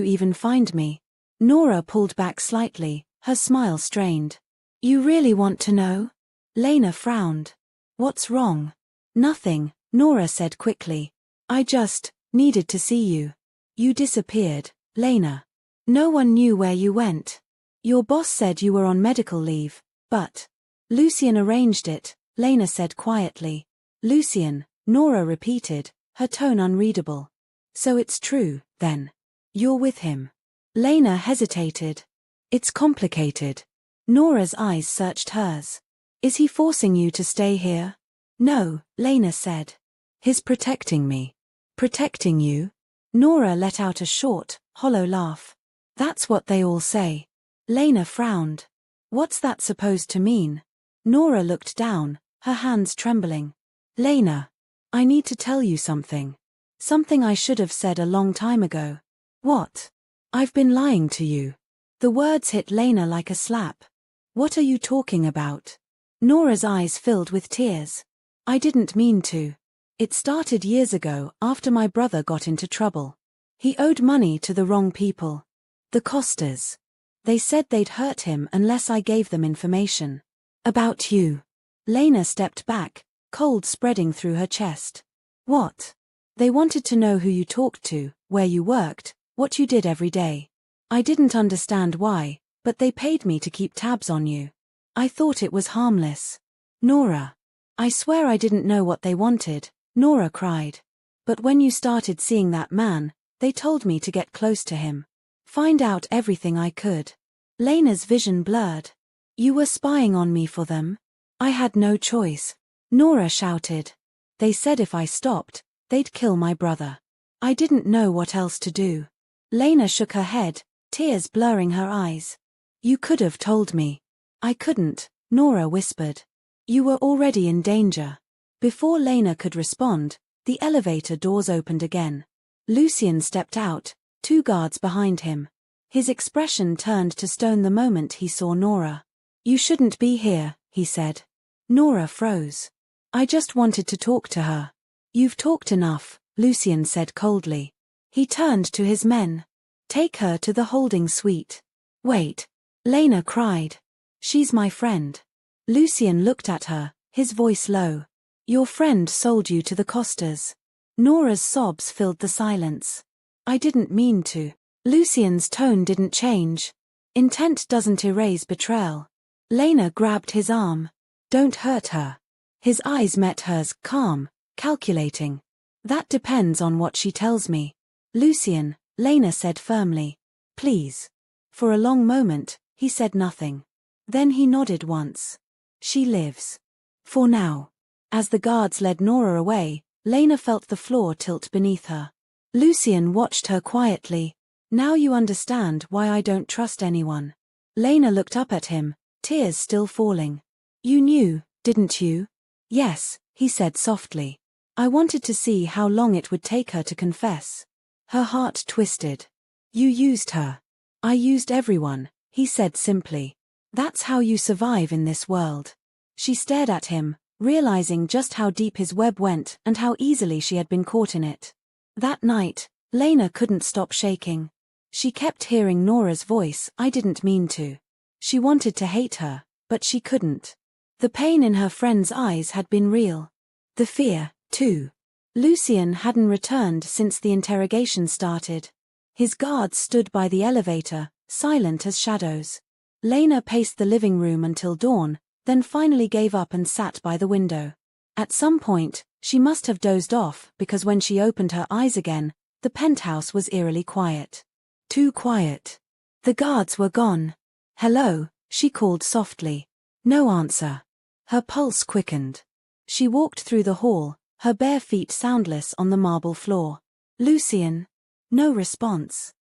even find me?" Nora pulled back slightly, her smile strained. "You really want to know?" Lena frowned. "What's wrong?" "Nothing," Nora said quickly. "I just needed to see you. You disappeared, Lena. No one knew where you went. Your boss said you were on medical leave, but Lucian arranged it," Lena said quietly. "Lucian," Nora repeated, her tone unreadable. "So it's true, then. You're with him." Lena hesitated. "It's complicated." Nora's eyes searched hers. "Is he forcing you to stay here?" "No," Lena said. "He's protecting me." "Protecting you?" Nora let out a short, hollow laugh. "That's what they all say." Lena frowned. "What's that supposed to mean?" Nora looked down, her hands trembling. "Lena, I need to tell you something. Something I should have said a long time ago." "What?" "I've been lying to you." The words hit Lena like a slap. "What are you talking about?" Nora's eyes filled with tears. "I didn't mean to. It started years ago after my brother got into trouble. He owed money to the wrong people. The Costas. They said they'd hurt him unless I gave them information. About you." Lena stepped back, cold spreading through her chest. "What?" "They wanted to know who you talked to, where you worked, what you did every day. I didn't understand why, but they paid me to keep tabs on you. I thought it was harmless." "Nora." "I swear I didn't know what they wanted," Nora cried. "But when you started seeing that man, they told me to get close to him. Find out everything I could." Lena's vision blurred. "You were spying on me for them?" "I had no choice," Nora shouted. "They said if I stopped, they'd kill my brother. I didn't know what else to do." Lena shook her head, tears blurring her eyes. "You could have told me." "I couldn't," Nora whispered. "You were already in danger." Before Lena could respond, the elevator doors opened again. Lucian stepped out, 2 guards behind him. His expression turned to stone the moment he saw Nora. "You shouldn't be here," he said. Nora froze. "I just wanted to talk to her." "You've talked enough," Lucian said coldly. He turned to his men. "Take her to the holding suite." "Wait," Lena cried. "She's my friend." Lucian looked at her, his voice low. "Your friend sold you to the Costas." Nora's sobs filled the silence. "I didn't mean to." Lucian's tone didn't change. "Intent doesn't erase betrayal." Lena grabbed his arm. "Don't hurt her." His eyes met hers, calm, calculating. That depends on what she tells me. Lucien, Lena said firmly. Please. For a long moment, he said nothing. Then he nodded once. She lives. For now. As the guards led Nora away, Lena felt the floor tilt beneath her. Lucien watched her quietly. Now you understand why I don't trust anyone. Lena looked up at him, tears still falling. You knew, didn't you? Yes, he said softly. I wanted to see how long it would take her to confess. Her heart twisted. You used her. I used everyone, he said simply. That's how you survive in this world. She stared at him, realizing just how deep his web went and how easily she had been caught in it. That night, Lena couldn't stop shaking. She kept hearing Nora's voice, I didn't mean to. She wanted to hate her, but she couldn't. The pain in her friend's eyes had been real. The fear, too. Lucien hadn't returned since the interrogation started. His guards stood by the elevator, silent as shadows. Lena paced the living room until dawn, then finally gave up and sat by the window. At some point, she must have dozed off because when she opened her eyes again, the penthouse was eerily quiet. Too quiet. The guards were gone. Hello, she called softly. No answer. Her pulse quickened. She walked through the hall, her bare feet soundless on the marble floor. Lucien. No response.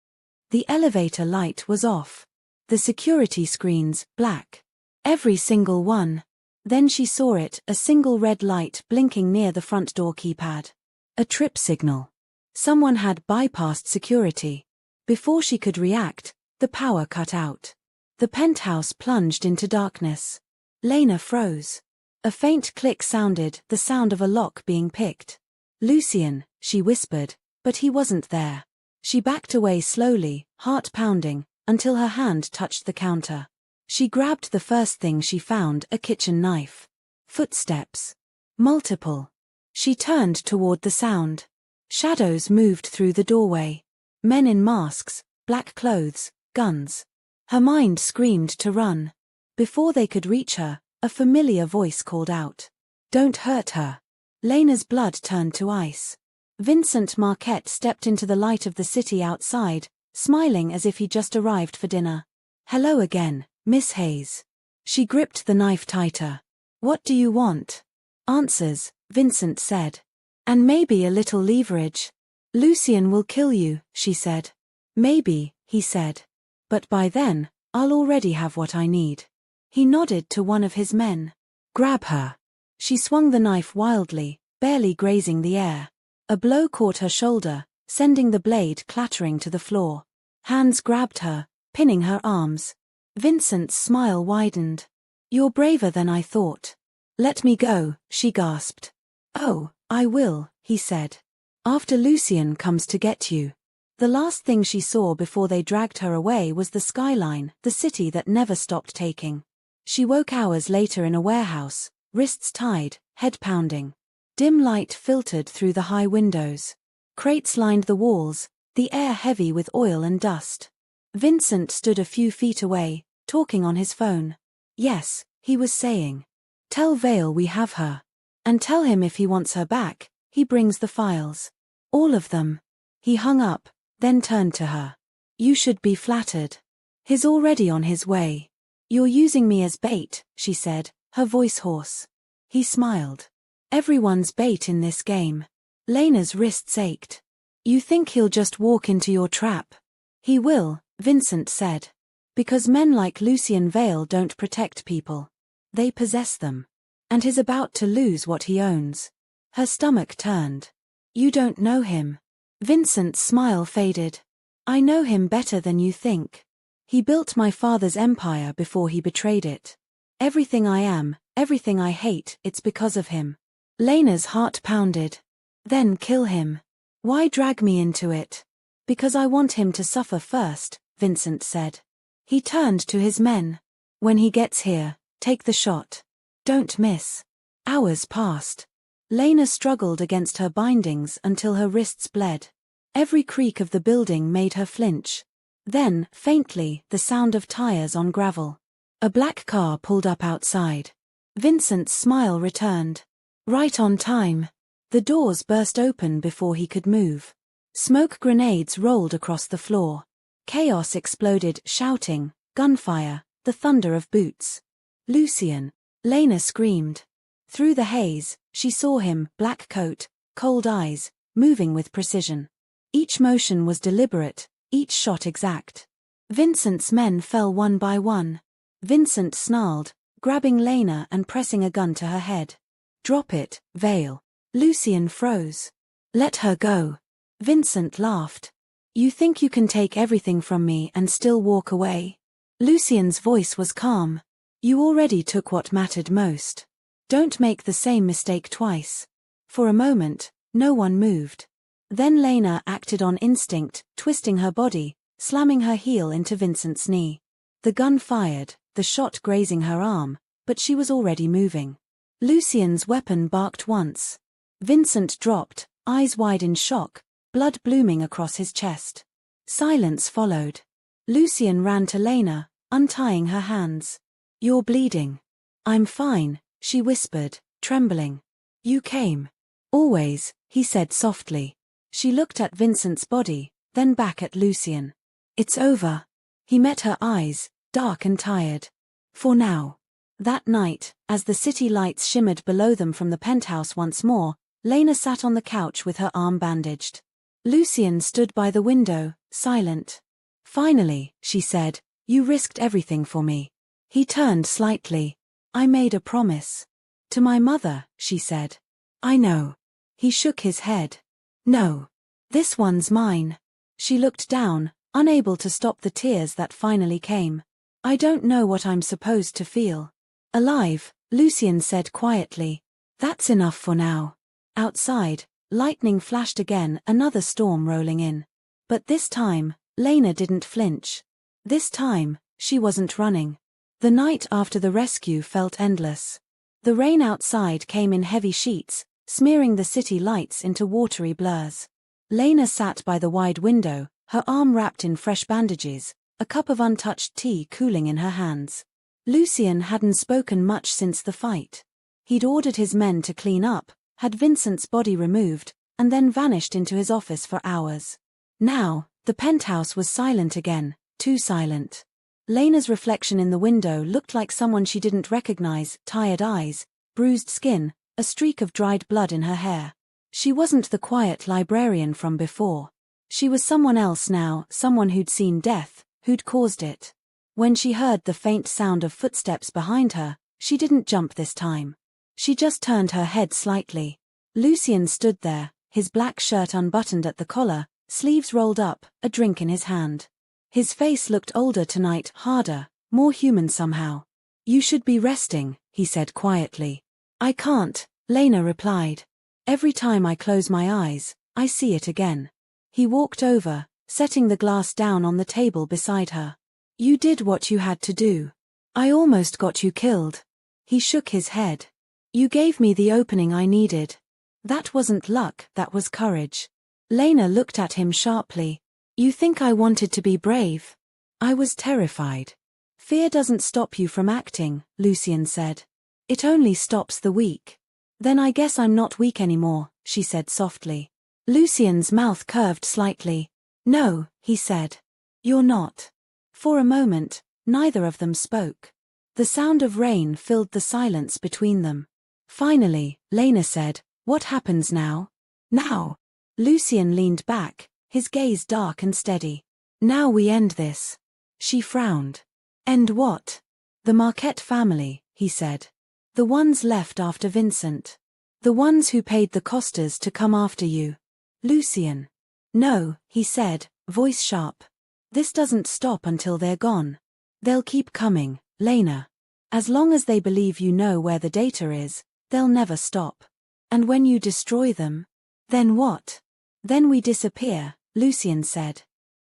The elevator light was off. The security screens, black. Every single one. Then she saw it, a single red light blinking near the front door keypad. A trip signal. Someone had bypassed security. Before she could react, the power cut out. The penthouse plunged into darkness. Lena froze. A faint click sounded, the sound of a lock being picked. Lucien, she whispered, but he wasn't there. She backed away slowly, heart pounding, until her hand touched the counter. She grabbed the first thing she found, a kitchen knife. Footsteps. Multiple. She turned toward the sound. Shadows moved through the doorway. Men in masks, black clothes, guns. Her mind screamed to run. Before they could reach her, a familiar voice called out. Don't hurt her. Lena's blood turned to ice. Vincent Marquette stepped into the light of the city outside, smiling as if he just arrived for dinner. Hello again, Miss Hayes. She gripped the knife tighter. What do you want? Answers, Vincent said. And maybe a little leverage. Lucien will kill you, she said. Maybe, he said. But by then, I'll already have what I need. He nodded to one of his men. Grab her. She swung the knife wildly, barely grazing the air. A blow caught her shoulder, sending the blade clattering to the floor. Hands grabbed her, pinning her arms. Vincent's smile widened. You're braver than I thought. Let me go, she gasped. Oh, I will, he said. After Lucien comes to get you. The last thing she saw before they dragged her away was the skyline, the city that never stopped taking. She woke hours later in a warehouse, wrists tied, head pounding. Dim light filtered through the high windows. Crates lined the walls, the air heavy with oil and dust. Vincent stood a few feet away, talking on his phone. Yes, he was saying. Tell Vale we have her. And tell him if he wants her back, he brings the files. All of them. He hung up, then turned to her. You should be flattered. He's already on his way. You're using me as bait, she said, her voice hoarse. He smiled. Everyone's bait in this game. Lena's wrists ached. You think he'll just walk into your trap? He will, Vincent said. Because men like Lucien Vale don't protect people. They possess them. And he's about to lose what he owns. Her stomach turned. You don't know him. Vincent's smile faded. I know him better than you think. He built my father's empire before he betrayed it. Everything I am, everything I hate, it's because of him. Lena's heart pounded. Then kill him. Why drag me into it? Because I want him to suffer first, Vincent said. He turned to his men. When he gets here, take the shot. Don't miss. Hours passed. Lena struggled against her bindings until her wrists bled. Every creak of the building made her flinch. Then, faintly, the sound of tires on gravel. A black car pulled up outside. Vincent's smile returned. Right on time. The doors burst open before he could move. Smoke grenades rolled across the floor. Chaos exploded, shouting, gunfire, the thunder of boots. Lucien! Lena screamed. Through the haze, she saw him, black coat, cold eyes, moving with precision. Each motion was deliberate, each shot exact. Vincent's men fell one by one. Vincent snarled, grabbing Lena and pressing a gun to her head. Drop it, Vale. Lucien froze. Let her go. Vincent laughed. You think you can take everything from me and still walk away? Lucien's voice was calm. You already took what mattered most. Don't make the same mistake twice. For a moment, no one moved. Then Lena acted on instinct, twisting her body, slamming her heel into Vincent's knee. The gun fired, the shot grazing her arm, but she was already moving. Lucien's weapon barked once. Vincent dropped, eyes wide in shock, blood blooming across his chest. Silence followed. Lucien ran to Lena, untying her hands. You're bleeding. I'm fine, she whispered, trembling. You came. Always, he said softly. She looked at Vincent's body, then back at Lucien. It's over. He met her eyes, dark and tired. For now. That night, as the city lights shimmered below them from the penthouse once more, Lena sat on the couch with her arm bandaged. Lucien stood by the window, silent. Finally, she said, you risked everything for me. He turned slightly. I made a promise. To my mother, she said. I know. He shook his head. No. This one's mine. She looked down, unable to stop the tears that finally came. I don't know what I'm supposed to feel. Alive, Lucien said quietly. That's enough for now. Outside, lightning flashed again, another storm rolling in. But this time, Lena didn't flinch. This time, she wasn't running. The night after the rescue felt endless. The rain outside came in heavy sheets, smearing the city lights into watery blurs. Lena sat by the wide window, her arm wrapped in fresh bandages, a cup of untouched tea cooling in her hands. Lucien hadn't spoken much since the fight. He'd ordered his men to clean up, had Vincent's body removed, and then vanished into his office for hours. Now, the penthouse was silent again, too silent. Lena's reflection in the window looked like someone she didn't recognize, tired eyes, bruised skin, a streak of dried blood in her hair. She wasn't the quiet librarian from before. She was someone else now, someone who'd seen death, who'd caused it. When she heard the faint sound of footsteps behind her, she didn't jump this time. She just turned her head slightly. Lucien stood there, his black shirt unbuttoned at the collar, sleeves rolled up, a drink in his hand. His face looked older tonight, harder, more human somehow. You should be resting, he said quietly. I can't, Lena replied. Every time I close my eyes, I see it again. He walked over, setting the glass down on the table beside her. You did what you had to do. I almost got you killed. He shook his head. You gave me the opening I needed. That wasn't luck, that was courage. Lena looked at him sharply. You think I wanted to be brave? I was terrified. Fear doesn't stop you from acting, Lucien said. It only stops the weak. Then I guess I'm not weak anymore, she said softly. Lucien's mouth curved slightly. No, he said. You're not. For a moment, neither of them spoke. The sound of rain filled the silence between them. Finally, Lena said, What happens now? Now. Lucien leaned back, his gaze dark and steady. Now we end this. She frowned. End what? The Marquette family, he said. The ones left after Vincent. The ones who paid the Costas to come after you. Lucien. No, he said, voice sharp. This doesn't stop until they're gone. They'll keep coming, Lena. As long as they believe you know where the data is, they'll never stop. And when you destroy them, then what? Then we disappear, Lucien said.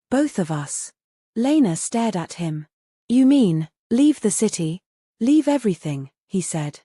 Both of us. Lena stared at him. You mean, leave the city? Leave everything, he said.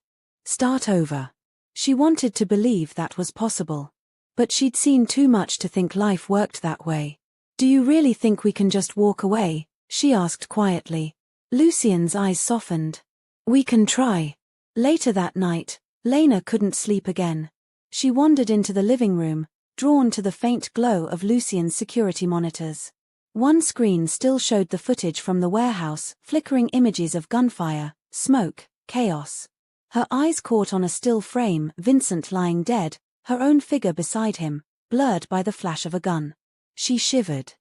Start over. She wanted to believe that was possible. But she'd seen too much to think life worked that way. Do you really think we can just walk away? She asked quietly. Lucien's eyes softened. We can try. Later that night, Lena couldn't sleep again. She wandered into the living room, drawn to the faint glow of Lucien's security monitors. One screen still showed the footage from the warehouse, flickering images of gunfire, smoke, chaos. Her eyes caught on a still frame, Vincent lying dead, her own figure beside him, blurred by the flash of a gun. She shivered.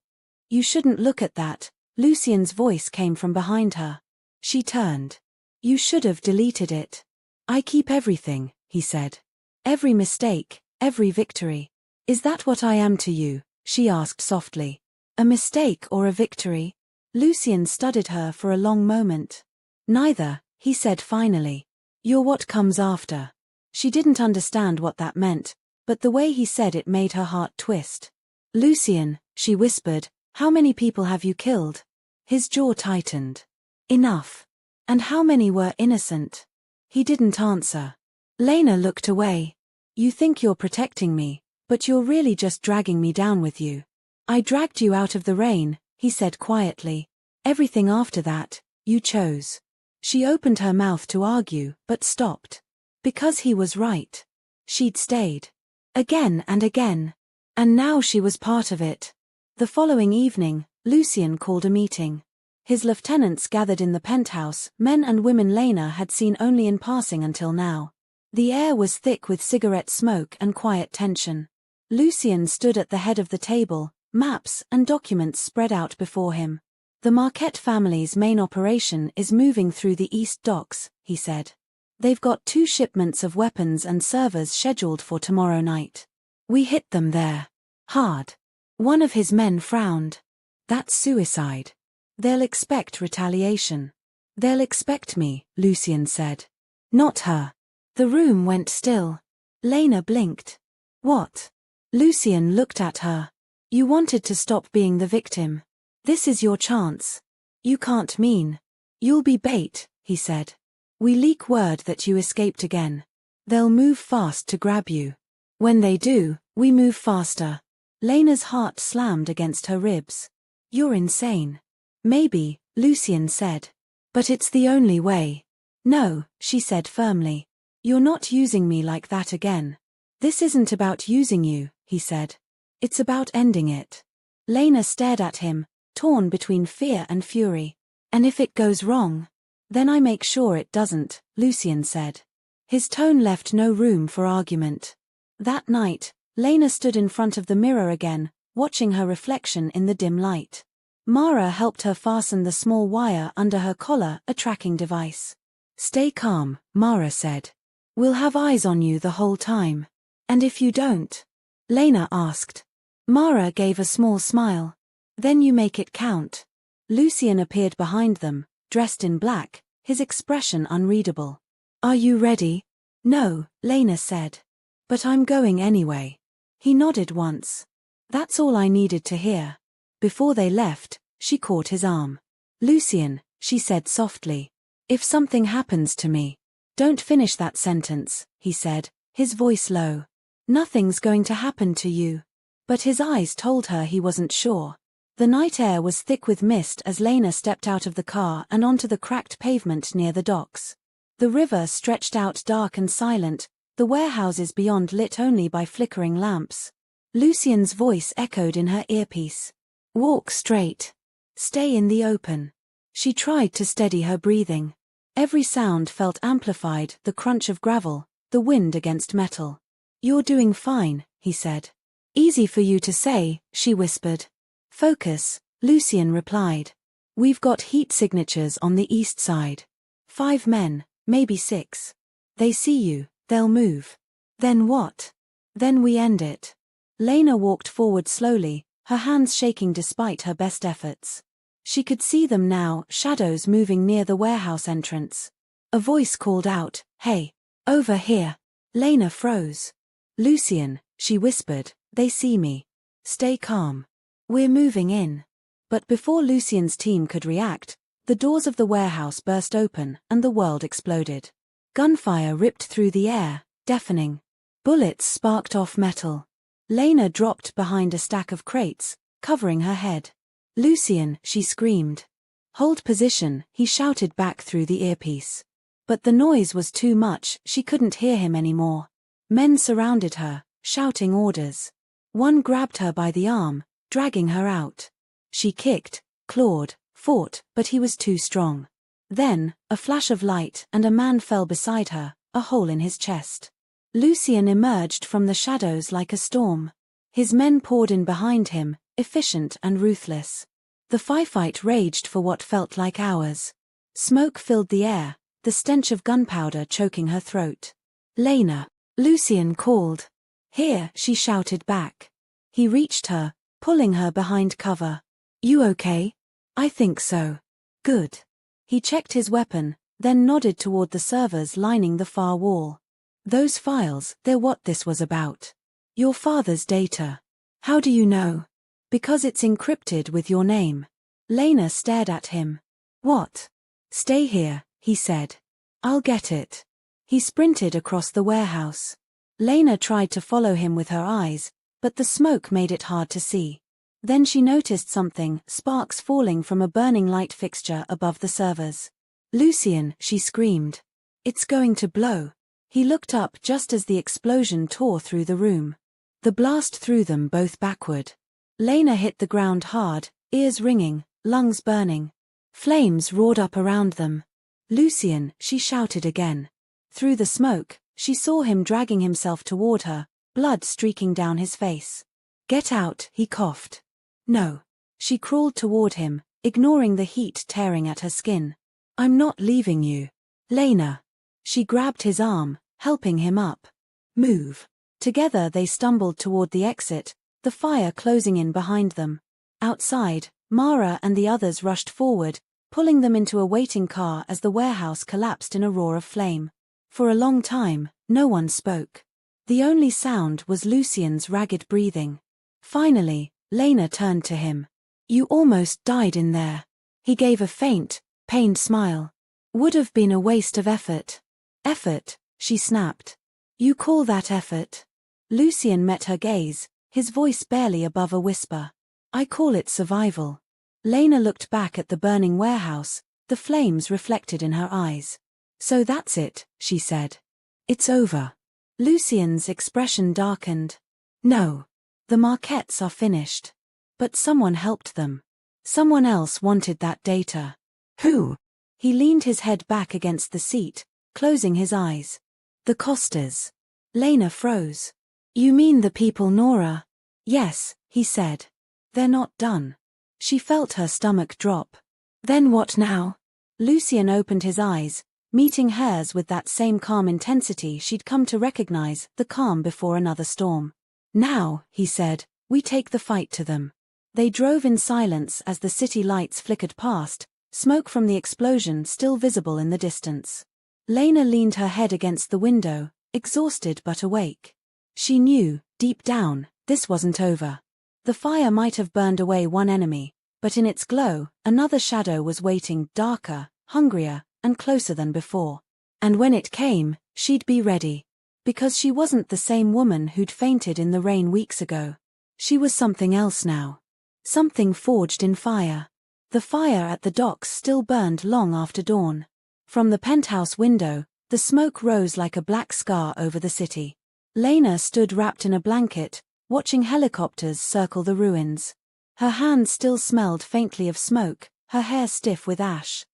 "You shouldn't look at that," Lucien's voice came from behind her. She turned. "You should have deleted it." "I keep everything," he said. "Every mistake, every victory." "Is that what I am to you?" she asked softly. "A mistake or a victory?" Lucien studied her for a long moment. "Neither," he said finally. "You're what comes after." She didn't understand what that meant, but the way he said it made her heart twist. "Lucien," she whispered, "how many people have you killed?" His jaw tightened. "Enough." "And how many were innocent?" He didn't answer. Lena looked away. "You think you're protecting me, but you're really just dragging me down with you." "I dragged you out of the rain," he said quietly. "Everything after that, you chose." She opened her mouth to argue, but stopped. Because he was right. She'd stayed. Again and again. And now she was part of it. The following evening, Lucien called a meeting. His lieutenants gathered in the penthouse, men and women Lena had seen only in passing until now. The air was thick with cigarette smoke and quiet tension. Lucien stood at the head of the table, maps and documents spread out before him. "The Marquette family's main operation is moving through the East Docks," he said. "They've got 2 shipments of weapons and servers scheduled for tomorrow night. We hit them there. Hard." One of his men frowned. "That's suicide. They'll expect retaliation." "They'll expect me," Lucien said. "Not her." The room went still. Lena blinked. "What?" Lucien looked at her. "You wanted to stop being the victim. This is your chance." "You can't mean." "You'll be bait," he said. "We leak word that you escaped again. They'll move fast to grab you. When they do, we move faster." Lena's heart slammed against her ribs. "You're insane." "Maybe," Lucien said. "But it's the only way." "No," she said firmly. "You're not using me like that again." "This isn't about using you," he said. "It's about ending it." Lena stared at him, torn between fear and fury. "And if it goes wrong?" "Then I make sure it doesn't," Lucien said. His tone left no room for argument. That night, Lena stood in front of the mirror again, watching her reflection in the dim light. Mara helped her fasten the small wire under her collar, a tracking device. "Stay calm," Mara said. "We'll have eyes on you the whole time." "And if you don't?" Lena asked. Mara gave a small smile. "Then you make it count." Lucien appeared behind them, dressed in black, his expression unreadable. "Are you ready?" "No," Lena said. "But I'm going anyway." He nodded once. "That's all I needed to hear." Before they left, she caught his arm. "Lucien," she said softly. "If something happens to me." "Don't finish that sentence," he said, his voice low. "Nothing's going to happen to you." But his eyes told her he wasn't sure. The night air was thick with mist as Lena stepped out of the car and onto the cracked pavement near the docks. The river stretched out dark and silent, the warehouses beyond lit only by flickering lamps. Lucien's voice echoed in her earpiece. "Walk straight. Stay in the open." She tried to steady her breathing. Every sound felt amplified, the crunch of gravel, the wind against metal. "You're doing fine," he said. "Easy for you to say," she whispered. "Focus," Lucien replied. "We've got heat signatures on the east side. 5 men, maybe 6. They see you, they'll move. Then what? Then we end it." Lena walked forward slowly, her hands shaking despite her best efforts. She could see them now, shadows moving near the warehouse entrance. A voice called out, "Hey! Over here!" Lena froze. "Lucien," she whispered, "they see me. Stay calm. We're moving in." But before Lucien's team could react, the doors of the warehouse burst open and the world exploded. Gunfire ripped through the air, deafening. Bullets sparked off metal. Lena dropped behind a stack of crates, covering her head. "Lucien," she screamed. "Hold position," he shouted back through the earpiece. But the noise was too much, she couldn't hear him anymore. Men surrounded her, shouting orders. One grabbed her by the arm, dragging her out. She kicked, clawed, fought, but he was too strong. Then, a flash of light and a man fell beside her, a hole in his chest. Lucien emerged from the shadows like a storm. His men poured in behind him, efficient and ruthless. The firefight raged for what felt like hours. Smoke filled the air, the stench of gunpowder choking her throat. "Lena," Lucien called. "Here," she shouted back. He reached her, pulling her behind cover. "You okay?" "I think so." "Good." He checked his weapon, then nodded toward the servers lining the far wall. "Those files, they're what this was about. Your father's data." "How do you know?" "Because it's encrypted with your name." Lena stared at him. "What?" "Stay here," he said. "I'll get it." He sprinted across the warehouse. Lena tried to follow him with her eyes, but the smoke made it hard to see. Then she noticed something, sparks falling from a burning light fixture above the servers. "Lucien," she screamed. "It's going to blow." He looked up just as the explosion tore through the room. The blast threw them both backward. Lena hit the ground hard, ears ringing, lungs burning. Flames roared up around them. "Lucien," she shouted again. Through the smoke, she saw him dragging himself toward her, blood streaking down his face. "Get out," he coughed. "No." She crawled toward him, ignoring the heat tearing at her skin. "I'm not leaving you." "Lena." She grabbed his arm, helping him up. "Move." Together they stumbled toward the exit, the fire closing in behind them. Outside, Mara and the others rushed forward, pulling them into a waiting car as the warehouse collapsed in a roar of flame. For a long time, no one spoke. The only sound was Lucien's ragged breathing. Finally, Lena turned to him. "You almost died in there." He gave a faint, pained smile. "Would have been a waste of effort." "Effort," she snapped. "You call that effort?" Lucien met her gaze, his voice barely above a whisper. "I call it survival." Lena looked back at the burning warehouse, the flames reflected in her eyes. "So that's it," she said. "It's over." Lucien's expression darkened. "No. The Marquettes are finished. But someone helped them. Someone else wanted that data." "Who?" He leaned his head back against the seat, closing his eyes. "The Costas." Lena froze. "You mean the people Nora?" "Yes," he said. "They're not done." She felt her stomach drop. "Then what now?" Lucien opened his eyes, meeting hers with that same calm intensity she'd come to recognize, the calm before another storm. "Now," he said, "we take the fight to them." They drove in silence as the city lights flickered past, smoke from the explosion still visible in the distance. Lena leaned her head against the window, exhausted but awake. She knew, deep down, this wasn't over. The fire might have burned away one enemy, but in its glow, another shadow was waiting, darker, hungrier, and closer than before. And when it came, she'd be ready. Because she wasn't the same woman who'd fainted in the rain weeks ago. She was something else now. Something forged in fire. The fire at the docks still burned long after dawn. From the penthouse window, the smoke rose like a black scar over the city. Lena stood wrapped in a blanket, watching helicopters circle the ruins. Her hands still smelled faintly of smoke, her hair stiff with ash.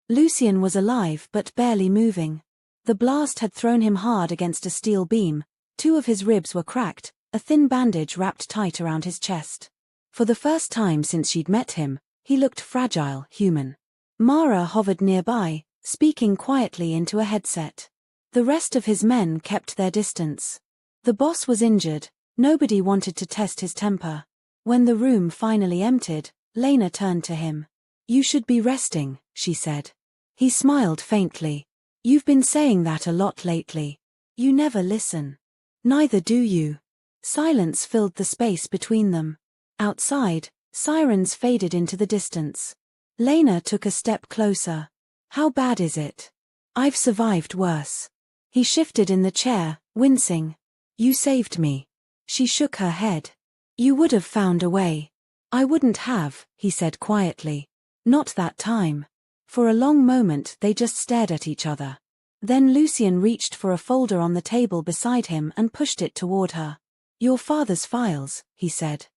Lucien was alive but barely moving. The blast had thrown him hard against a steel beam, 2 of his ribs were cracked, a thin bandage wrapped tight around his chest. For the first time since she'd met him, he looked fragile, human. Mara hovered nearby, speaking quietly into a headset. The rest of his men kept their distance. The boss was injured, nobody wanted to test his temper. When the room finally emptied, Lena turned to him. "You should be resting," she said. He smiled faintly. "You've been saying that a lot lately. You never listen." "Neither do you." Silence filled the space between them. Outside, sirens faded into the distance. Lena took a step closer. "How bad is it?" "I've survived worse." He shifted in the chair, wincing. "You saved me." She shook her head. "You would have found a way." "I wouldn't have," he said quietly. "Not that time." For a long moment they just stared at each other. Then Lucien reached for a folder on the table beside him and pushed it toward her. "Your father's files," he said.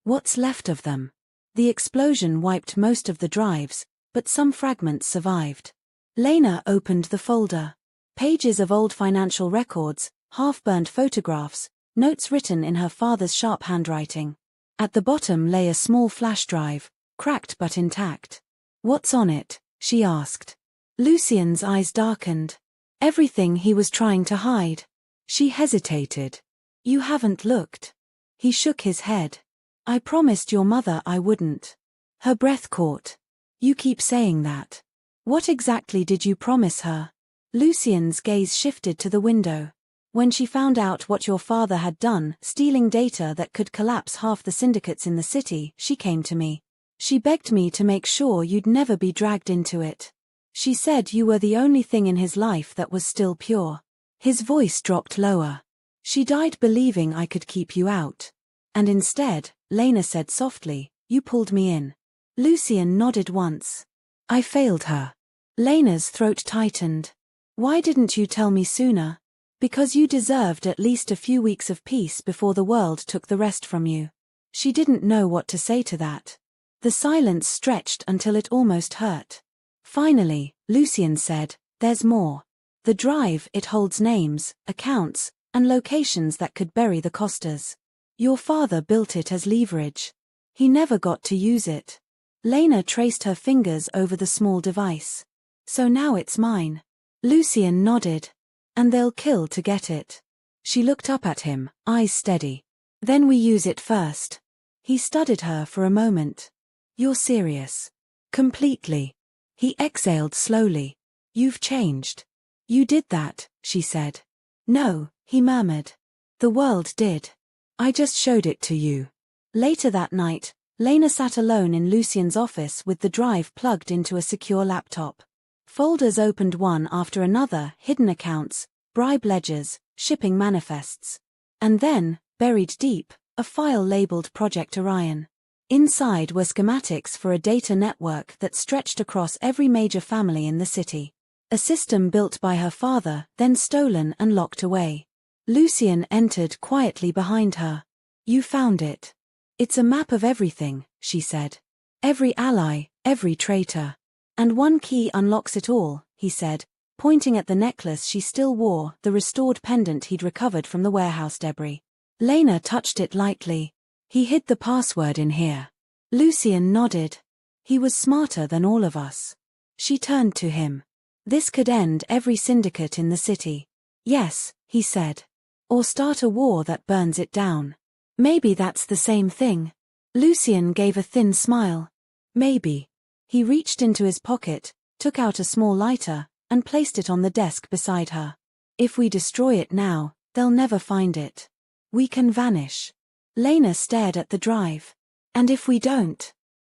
"What's left of them?" The explosion wiped most of the drives, but some fragments survived. Lena opened the folder. Pages of old financial records, half-burned photographs, notes written in her father's sharp handwriting. At the bottom lay a small flash drive, cracked but intact. "What's on it?" she asked. Lucien's eyes darkened. Everything he was trying to hide. She hesitated. "You haven't looked." He shook his head. "I promised your mother I wouldn't." Her breath caught. "You keep saying that. What exactly did you promise her?" Lucien's gaze shifted to the window. "When she found out what your father had done, stealing data that could collapse half the syndicates in the city, she came to me. She begged me to make sure you'd never be dragged into it. She said you were the only thing in his life that was still pure." His voice dropped lower. "She died believing I could keep you out. And instead," Lena said softly, "you pulled me in." Lucien nodded once. "I failed her." Lena's throat tightened. "Why didn't you tell me sooner?" "Because you deserved at least a few weeks of peace before the world took the rest from you." She didn't know what to say to that. The silence stretched until it almost hurt. Finally, Lucien said, "There's more. The drive, it holds names, accounts, and locations that could bury the Costas. Your father built it as leverage. He never got to use it." Lena traced her fingers over the small device. "So now it's mine." Lucien nodded. "And they'll kill to get it." She looked up at him, eyes steady. "Then we use it first." He studied her for a moment. "You're serious?" "Completely." He exhaled slowly. "You've changed." "You did that," she said. "No," he murmured. "The world did. I just showed it to you." Later that night, Lena sat alone in Lucien's office with the drive plugged into a secure laptop. Folders opened one after another, hidden accounts, bribe ledgers, shipping manifests. And then, buried deep, a file labeled Project Orion. Inside were schematics for a data network that stretched across every major family in the city. A system built by her father, then stolen and locked away. Lucien entered quietly behind her. "You found it. It's a map of everything," she said. "Every ally, every traitor. And one key unlocks it all," he said, pointing at the necklace she still wore, the restored pendant he'd recovered from the warehouse debris. Lena touched it lightly. "He hid the password in here." Lucien nodded. "He was smarter than all of us." She turned to him. "This could end every syndicate in the city." "Yes," he said. "Or start a war that burns it down." "Maybe that's the same thing." Lucien gave a thin smile. "Maybe." He reached into his pocket, took out a small lighter, and placed it on the desk beside her. "If we destroy it now, they'll never find it. We can vanish." Lena stared at the drive. "And if we don't?"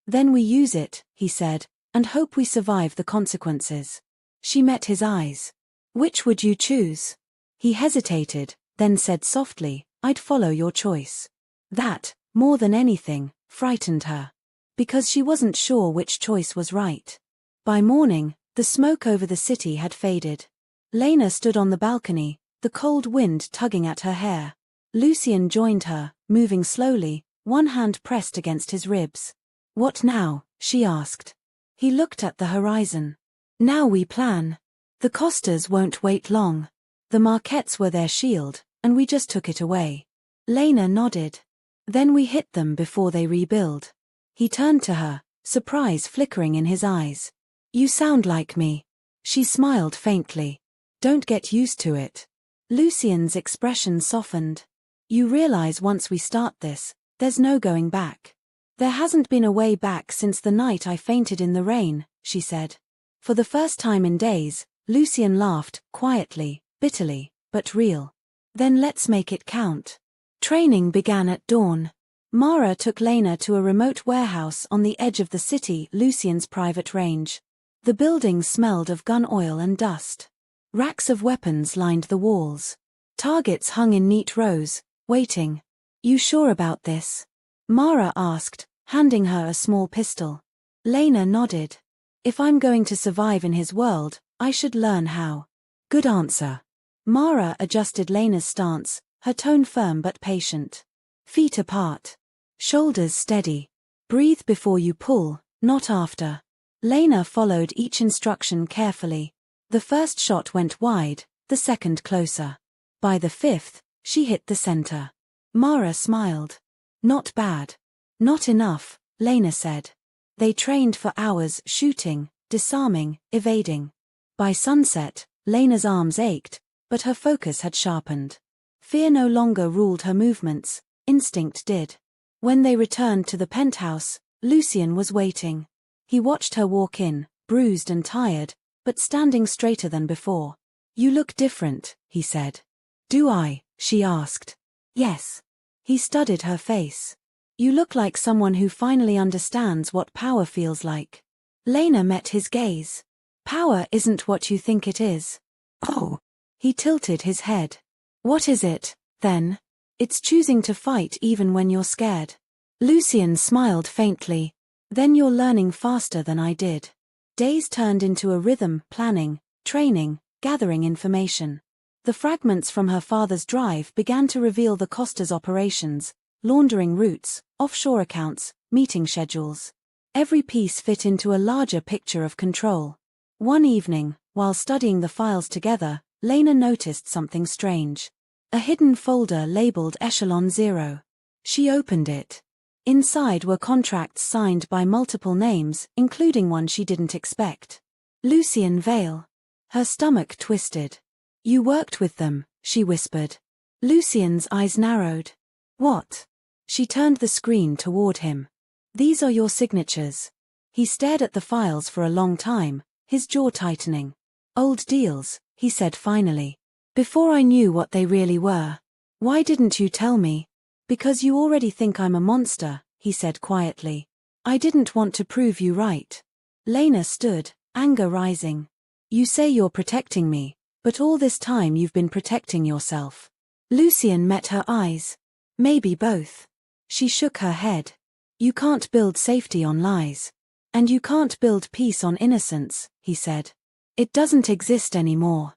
"Then we use it," he said, "and hope we survive the consequences." She met his eyes. "Which would you choose?" He hesitated, then said softly, "I'd follow your choice." That, more than anything, frightened her. Because she wasn't sure which choice was right. By morning, the smoke over the city had faded. Lena stood on the balcony, the cold wind tugging at her hair. Lucien joined her, moving slowly, one hand pressed against his ribs. "What now?" she asked. He looked at the horizon. "Now we plan. The Costas won't wait long. The Marquettes were their shield, and we just took it away." Lena nodded. "Then we hit them before they rebuild." He turned to her, surprise flickering in his eyes. "You sound like me." She smiled faintly. "Don't get used to it." Lucien's expression softened. "You realize once we start this, there's no going back." "There hasn't been a way back since the night I fainted in the rain," she said. For the first time in days, Lucien laughed, quietly, bitterly, but real. "Then let's make it count." Training began at dawn. Mara took Lena to a remote warehouse on the edge of the city, Lucien's private range. The building smelled of gun oil and dust. Racks of weapons lined the walls. Targets hung in neat rows, waiting. "You sure about this?" Mara asked, handing her a small pistol. Lena nodded. "If I'm going to survive in his world, I should learn how." Good answer. Mara adjusted Lena's stance, her tone firm but patient. Feet apart. Shoulders steady. Breathe before you pull, not after. Lena followed each instruction carefully. The first shot went wide, the second closer. By the fifth, she hit the center. Mara smiled. Not bad. Not enough, Lena said. They trained for hours shooting, disarming, evading. By sunset, Lena's arms ached, but her focus had sharpened. Fear no longer ruled her movements, instinct did. When they returned to the penthouse, Lucien was waiting. He watched her walk in, bruised and tired, but standing straighter than before. You look different, he said. Do I? She asked. Yes. He studied her face. You look like someone who finally understands what power feels like. Lena met his gaze. Power isn't what you think it is. Oh. He tilted his head. What is it, then? It's choosing to fight even when you're scared. Lucien smiled faintly. Then you're learning faster than I did. Days turned into a rhythm, planning, training, gathering information. The fragments from her father's drive began to reveal the Costa's operations, laundering routes, offshore accounts, meeting schedules. Every piece fit into a larger picture of control. One evening, while studying the files together, Lena noticed something strange. A hidden folder labeled Echelon 0. She opened it. Inside were contracts signed by multiple names, including one she didn't expect. Lucien Vale. Her stomach twisted. You worked with them, she whispered. Lucien's eyes narrowed. What? She turned the screen toward him. These are your signatures. He stared at the files for a long time, his jaw tightening. Old deals, he said finally. Before I knew what they really were. Why didn't you tell me? Because you already think I'm a monster, he said quietly. I didn't want to prove you right. Lena stood, anger rising. You say you're protecting me, but all this time you've been protecting yourself. Lucien met her eyes. Maybe both. She shook her head. You can't build safety on lies. And you can't build peace on innocence, he said. It doesn't exist anymore.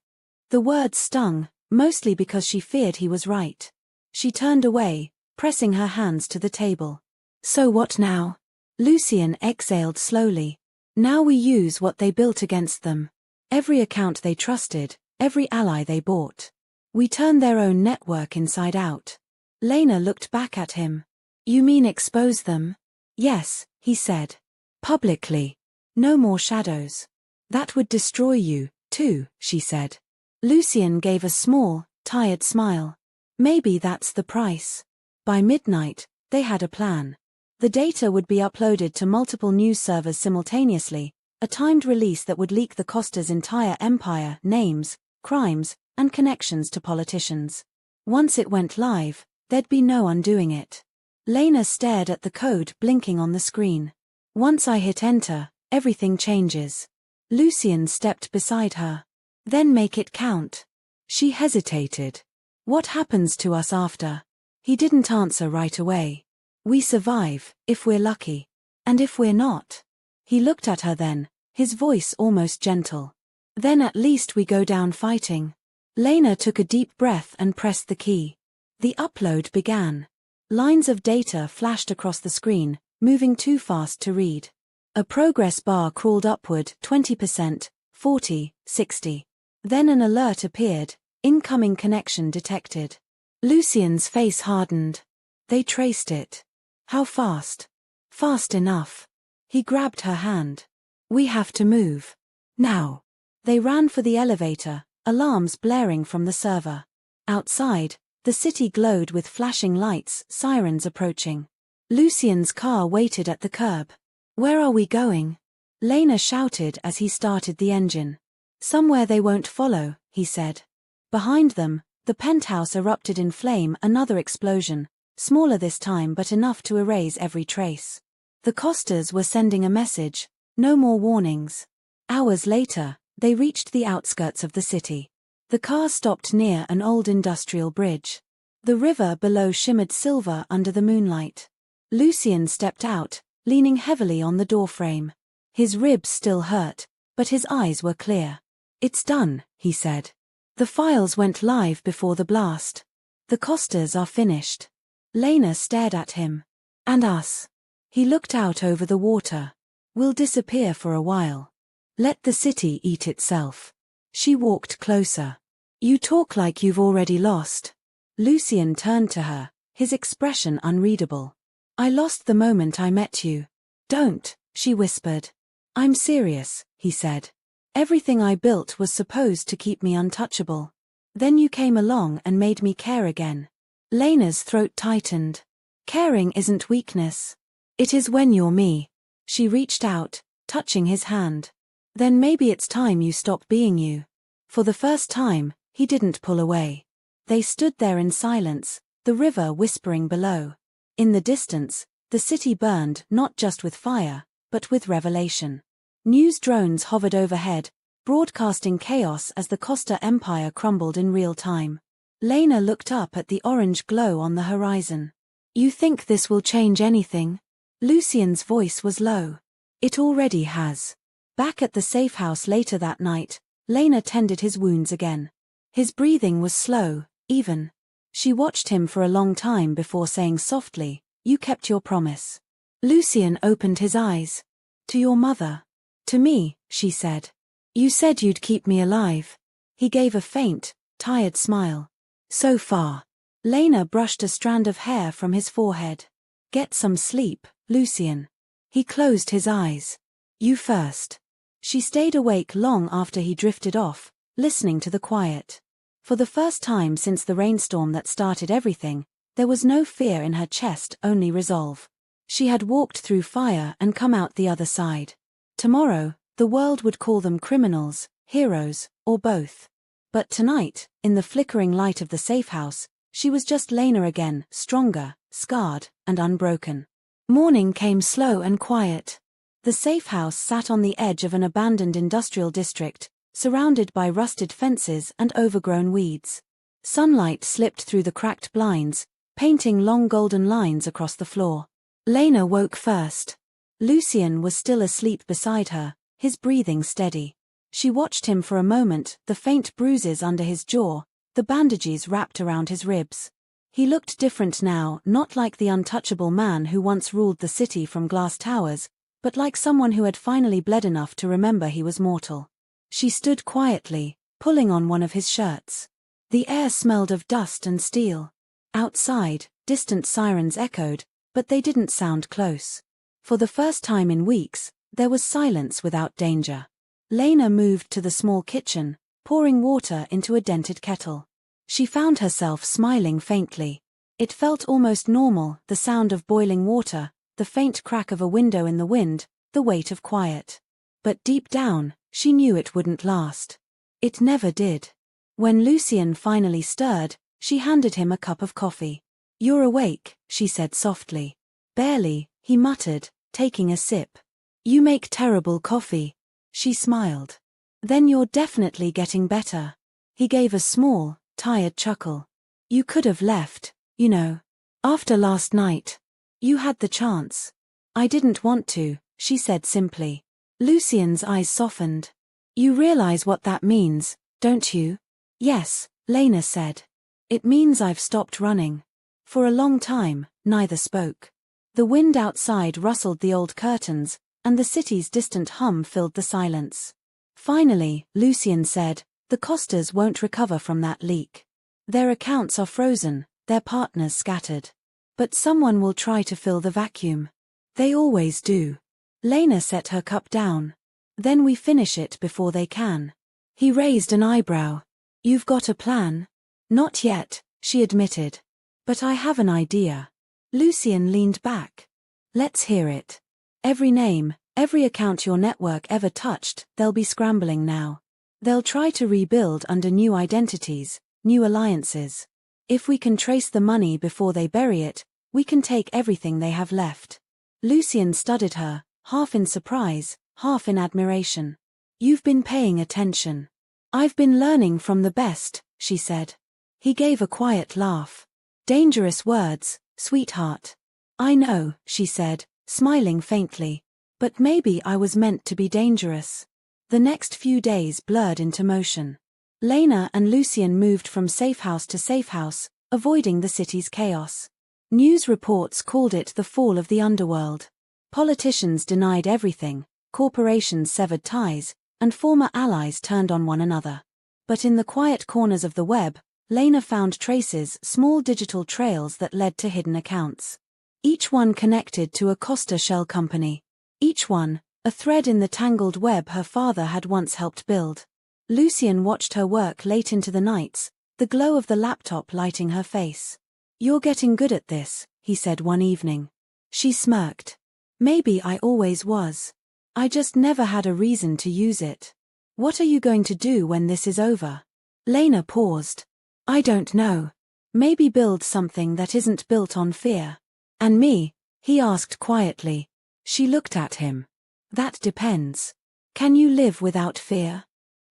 The words stung, mostly because she feared he was right. She turned away, pressing her hands to the table. So what now? Lucien exhaled slowly. Now we use what they built against them. Every account they trusted, every ally they bought. We turn their own network inside out. Lena looked back at him. You mean expose them? Yes, he said. Publicly. No more shadows. That would destroy you, too, she said. Lucien gave a small, tired smile. Maybe that's the price. By midnight, they had a plan. The data would be uploaded to multiple news servers simultaneously, a timed release that would leak the Costa's entire empire, names, crimes, and connections to politicians. Once it went live, there'd be no undoing it. Lena stared at the code blinking on the screen. Once I hit enter, everything changes. Lucien stepped beside her. Then make it count. She hesitated. What happens to us after? He didn't answer right away. We survive, if we're lucky. And if we're not? He looked at her then, his voice almost gentle. Then at least we go down fighting. Lena took a deep breath and pressed the key. The upload began. Lines of data flashed across the screen, moving too fast to read. A progress bar crawled upward, 20%, 40, 60. Then an alert appeared, incoming connection detected. Lucien's face hardened. They traced it. How fast? Fast enough. He grabbed her hand. We have to move. Now. They ran for the elevator, alarms blaring from the server. Outside, the city glowed with flashing lights, sirens approaching. Lucien's car waited at the curb. Where are we going? Lena shouted as he started the engine. Somewhere they won't follow, he said. Behind them, the penthouse erupted in flame, another explosion, smaller this time but enough to erase every trace. The Costas were sending a message, no more warnings. Hours later, they reached the outskirts of the city. The car stopped near an old industrial bridge. The river below shimmered silver under the moonlight. Lucien stepped out, leaning heavily on the doorframe. His ribs still hurt, but his eyes were clear. It's done, he said. The files went live before the blast. The Costas are finished. Lena stared at him. And us. He looked out over the water. We'll disappear for a while. Let the city eat itself. She walked closer. You talk like you've already lost. Lucien turned to her, his expression unreadable. I lost the moment I met you. Don't, she whispered. I'm serious, he said. Everything I built was supposed to keep me untouchable. Then you came along and made me care again. Lena's throat tightened. Caring isn't weakness. It is when you're me. She reached out, touching his hand. Then maybe it's time you stop being you. For the first time, he didn't pull away. They stood there in silence, the river whispering below. In the distance, the city burned not just with fire, but with revelation. News drones hovered overhead, broadcasting chaos as the Costa Empire crumbled in real time. Lena looked up at the orange glow on the horizon. You think this will change anything? Lucien's voice was low. It already has. Back at the safe house later that night, Lena tended his wounds again. His breathing was slow, even. She watched him for a long time before saying softly, You kept your promise. Lucien opened his eyes. To your mother. To me, she said. You said you'd keep me alive. He gave a faint, tired smile. So far. Lena brushed a strand of hair from his forehead. Get some sleep, Lucien. He closed his eyes. You first. She stayed awake long after he drifted off, listening to the quiet. For the first time since the rainstorm that started everything, there was no fear in her chest, only resolve. She had walked through fire and come out the other side. Tomorrow, the world would call them criminals, heroes, or both. But tonight, in the flickering light of the safe house, she was just Lena again, stronger, scarred, and unbroken. Morning came slow and quiet. The safe house sat on the edge of an abandoned industrial district, surrounded by rusted fences and overgrown weeds. Sunlight slipped through the cracked blinds, painting long golden lines across the floor. Lena woke first. Lucien was still asleep beside her, his breathing steady. She watched him for a moment, the faint bruises under his jaw, the bandages wrapped around his ribs. He looked different now, not like the untouchable man who once ruled the city from glass towers, but like someone who had finally bled enough to remember he was mortal. She stood quietly, pulling on one of his shirts. The air smelled of dust and steel. Outside, distant sirens echoed, but they didn't sound close. For the first time in weeks, there was silence without danger. Lena moved to the small kitchen, pouring water into a dented kettle. She found herself smiling faintly. It felt almost normal, the sound of boiling water, the faint crack of a window in the wind, the weight of quiet. But deep down, she knew it wouldn't last. It never did. When Lucien finally stirred, she handed him a cup of coffee. You're awake, she said softly. Barely, he muttered, taking a sip. You make terrible coffee. She smiled. Then you're definitely getting better. He gave a small, tired chuckle. You could have left, you know. After last night. You had the chance. I didn't want to, she said simply. Lucien's eyes softened. You realize what that means, don't you? Yes, Lena said. It means I've stopped running. For a long time, neither spoke. The wind outside rustled the old curtains, and the city's distant hum filled the silence. Finally, Lucien said, the Costas won't recover from that leak. Their accounts are frozen, their partners scattered. But someone will try to fill the vacuum. They always do. Lena set her cup down. Then we finish it before they can. He raised an eyebrow. You've got a plan? Not yet, she admitted. But I have an idea. Lucien leaned back. Let's hear it. Every name, every account your network ever touched, they'll be scrambling now. They'll try to rebuild under new identities, new alliances. If we can trace the money before they bury it, we can take everything they have left. Lucien studied her, half in surprise, half in admiration. You've been paying attention. I've been learning from the best, she said. He gave a quiet laugh. Dangerous words, sweetheart. I know, she said, smiling faintly. But maybe I was meant to be dangerous. The next few days blurred into motion. Lena and Lucien moved from safe house to safe house, avoiding the city's chaos. News reports called it the fall of the underworld. Politicians denied everything, corporations severed ties, and former allies turned on one another. But in the quiet corners of the web, Lena found traces, small digital trails that led to hidden accounts. Each one connected to a Costa shell company. Each one, a thread in the tangled web her father had once helped build. Lucien watched her work late into the nights, the glow of the laptop lighting her face. "You're getting good at this," he said one evening. She smirked. "Maybe I always was. I just never had a reason to use it." "What are you going to do when this is over?" Lena paused. "I don't know. Maybe build something that isn't built on fear." "And me?" he asked quietly. She looked at him. "That depends. Can you live without fear?"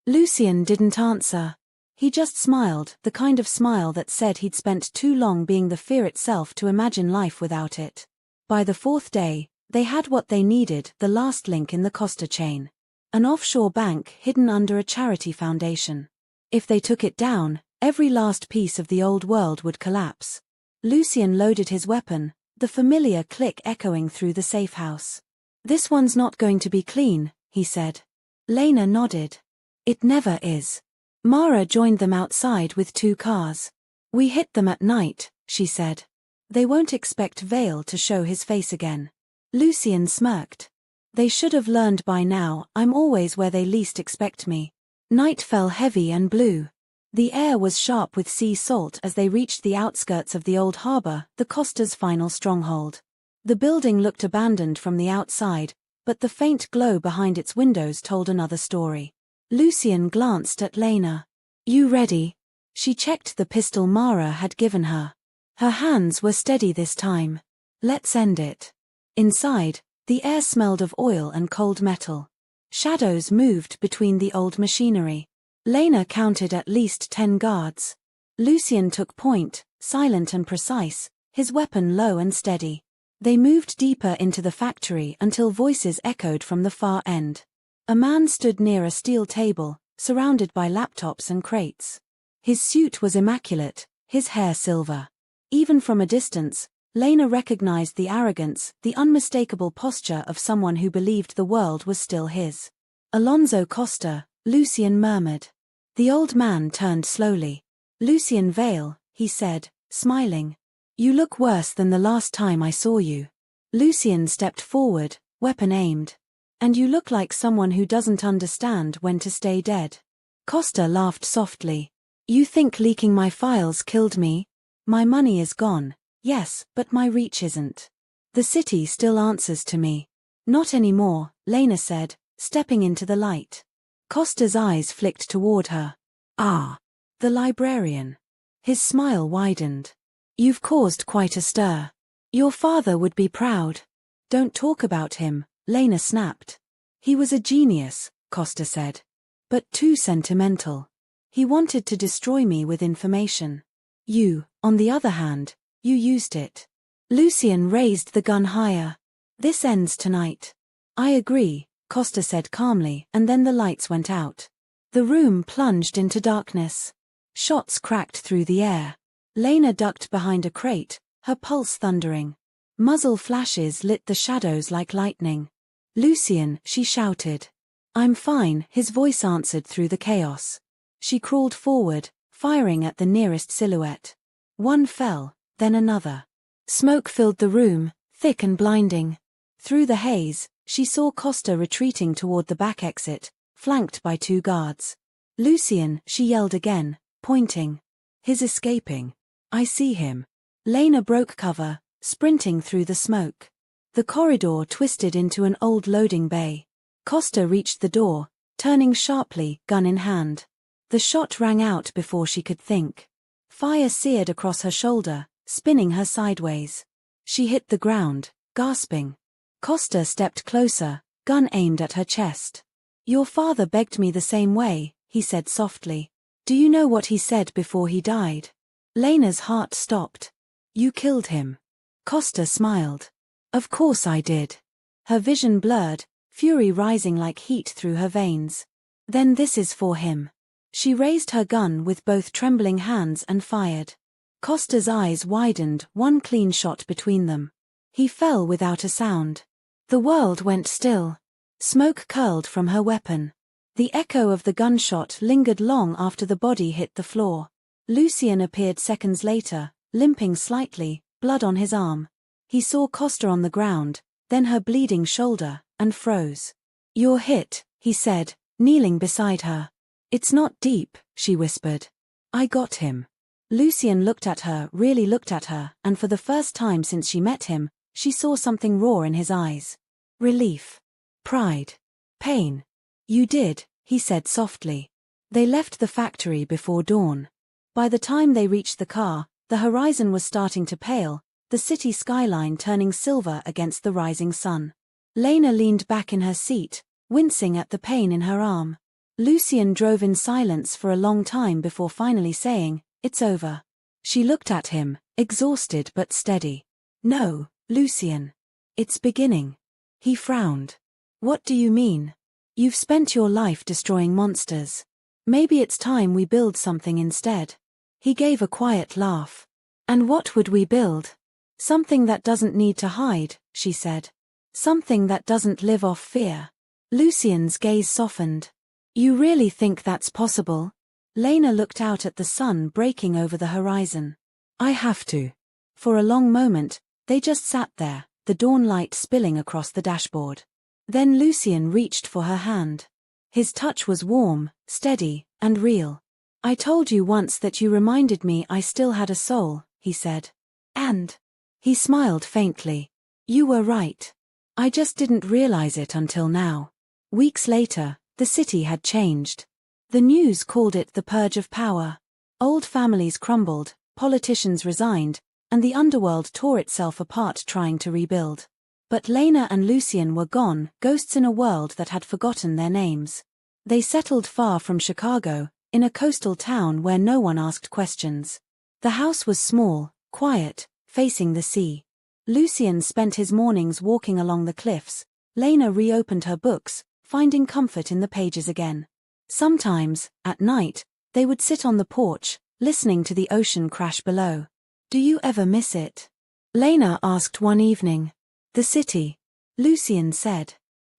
Lucien didn't answer. He just smiled, the kind of smile that said he'd spent too long being the fear itself to imagine life without it. By the fourth day, they had what they needed, the last link in the Costa chain. An offshore bank hidden under a charity foundation. If they took it down, every last piece of the old world would collapse. Lucien loaded his weapon, the familiar click echoing through the safe house. "This one's not going to be clean," he said. Lena nodded. "It never is." Mara joined them outside with 2 cars. "We hit them at night," she said. "They won't expect Vale to show his face again." Lucien smirked. "They should have learned by now, I'm always where they least expect me." Night fell heavy and blue. The air was sharp with sea salt as they reached the outskirts of the old harbor, the Costa's final stronghold. The building looked abandoned from the outside, but the faint glow behind its windows told another story. Lucien glanced at Lena. "You ready?" She checked the pistol Mara had given her. Her hands were steady this time. "Let's end it." Inside, the air smelled of oil and cold metal. Shadows moved between the old machinery. Lena counted at least 10 guards. Lucien took point, silent and precise, his weapon low and steady. They moved deeper into the factory until voices echoed from the far end. A man stood near a steel table, surrounded by laptops and crates. His suit was immaculate, his hair silver. Even from a distance, Lena recognized the arrogance, the unmistakable posture of someone who believed the world was still his. "Alonso Costa," Lucien murmured. The old man turned slowly. "Lucien Vale," he said, smiling. "You look worse than the last time I saw you." Lucien stepped forward, weapon aimed. "And you look like someone who doesn't understand when to stay dead." Costa laughed softly. "You think leaking my files killed me? My money is gone, yes, but my reach isn't. The city still answers to me." "Not anymore," Lena said, stepping into the light. Costa's eyes flicked toward her. "Ah, the librarian." His smile widened. "You've caused quite a stir. Your father would be proud." "Don't talk about him," Lena snapped. "He was a genius," Costa said. "But too sentimental. He wanted to destroy me with information. You, on the other hand, you used it." Lucien raised the gun higher. "This ends tonight." "I agree," Costa said calmly, and then the lights went out. The room plunged into darkness. Shots cracked through the air. Lena ducked behind a crate, her pulse thundering. Muzzle flashes lit the shadows like lightning. "Lucien," she shouted. "I'm fine," his voice answered through the chaos. She crawled forward, firing at the nearest silhouette. One fell, then another. Smoke filled the room, thick and blinding. Through the haze, she saw Costa retreating toward the back exit, flanked by 2 guards. "Lucien," she yelled again, pointing. "He's escaping. I see him." Lena broke cover, sprinting through the smoke. The corridor twisted into an old loading bay. Costa reached the door, turning sharply, gun in hand. The shot rang out before she could think. Fire seared across her shoulder, spinning her sideways. She hit the ground, gasping. Costa stepped closer, gun aimed at her chest. "Your father begged me the same way," he said softly. "Do you know what he said before he died?" Lena's heart stopped. "You killed him." Costa smiled. "Of course I did." Her vision blurred, fury rising like heat through her veins. "Then this is for him." She raised her gun with both trembling hands and fired. Costa's eyes widened, one clean shot between them. He fell without a sound. The world went still. Smoke curled from her weapon. The echo of the gunshot lingered long after the body hit the floor. Lucien appeared seconds later, limping slightly, blood on his arm. He saw Costa on the ground, then her bleeding shoulder, and froze. "You're hit," he said, kneeling beside her. "It's not deep," she whispered. "I got him." Lucien looked at her, really looked at her, and for the first time since she met him, she saw something raw in his eyes. Relief. Pride. Pain. "You did," he said softly. They left the factory before dawn. By the time they reached the car, the horizon was starting to pale, the city skyline turning silver against the rising sun. Lena leaned back in her seat, wincing at the pain in her arm. Lucien drove in silence for a long time before finally saying, "It's over." She looked at him, exhausted but steady. "No, Lucien. It's beginning." He frowned. "What do you mean? You've spent your life destroying monsters. Maybe it's time we build something instead." He gave a quiet laugh. "And what would we build?" "Something that doesn't need to hide," she said. "Something that doesn't live off fear." Lucien's gaze softened. "You really think that's possible?" Lena looked out at the sun breaking over the horizon. "I have to." For a long moment, they just sat there, the dawn light spilling across the dashboard. Then Lucien reached for her hand. His touch was warm, steady, and real. "I told you once that you reminded me I still had a soul," he said. "And?" He smiled faintly. "You were right. I just didn't realize it until now." Weeks later, the city had changed. The news called it the purge of power. Old families crumbled, politicians resigned, and the underworld tore itself apart trying to rebuild. But Lena and Lucien were gone, ghosts in a world that had forgotten their names. They settled far from Chicago, in a coastal town where no one asked questions. The house was small, quiet, facing the sea. Lucien spent his mornings walking along the cliffs. Lena reopened her books, finding comfort in the pages again. Sometimes, at night, they would sit on the porch, listening to the ocean crash below. "Do you ever miss it?" Lena asked one evening. "The city," Lucien said.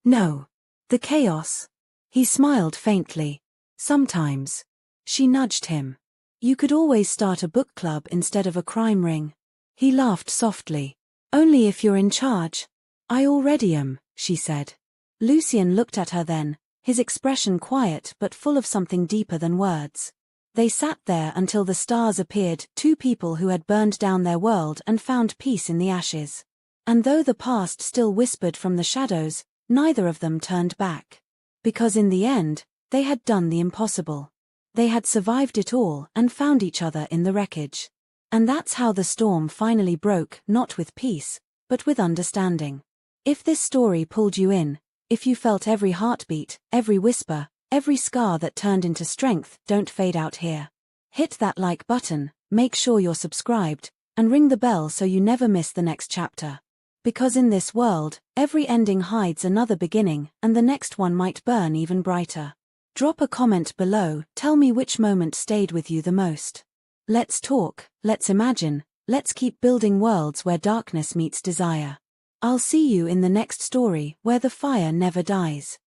"No. The chaos." He smiled faintly. "Sometimes." She nudged him. "You could always start a book club instead of a crime ring." He laughed softly. "Only if you're in charge." "I already am," she said. Lucien looked at her then, his expression quiet but full of something deeper than words. They sat there until the stars appeared, two people who had burned down their world and found peace in the ashes. And though the past still whispered from the shadows, neither of them turned back. Because in the end, they had done the impossible. They had survived it all and found each other in the wreckage. And that's how the storm finally broke, not with peace, but with understanding. If this story pulled you in, if you felt every heartbeat, every whisper, every scar that turned into strength, don't fade out here. Hit that like button, make sure you're subscribed, and ring the bell so you never miss the next chapter. Because in this world, every ending hides another beginning, and the next one might burn even brighter. Drop a comment below, tell me which moment stayed with you the most. Let's talk, let's imagine, let's keep building worlds where darkness meets desire. I'll see you in the next story where the fire never dies.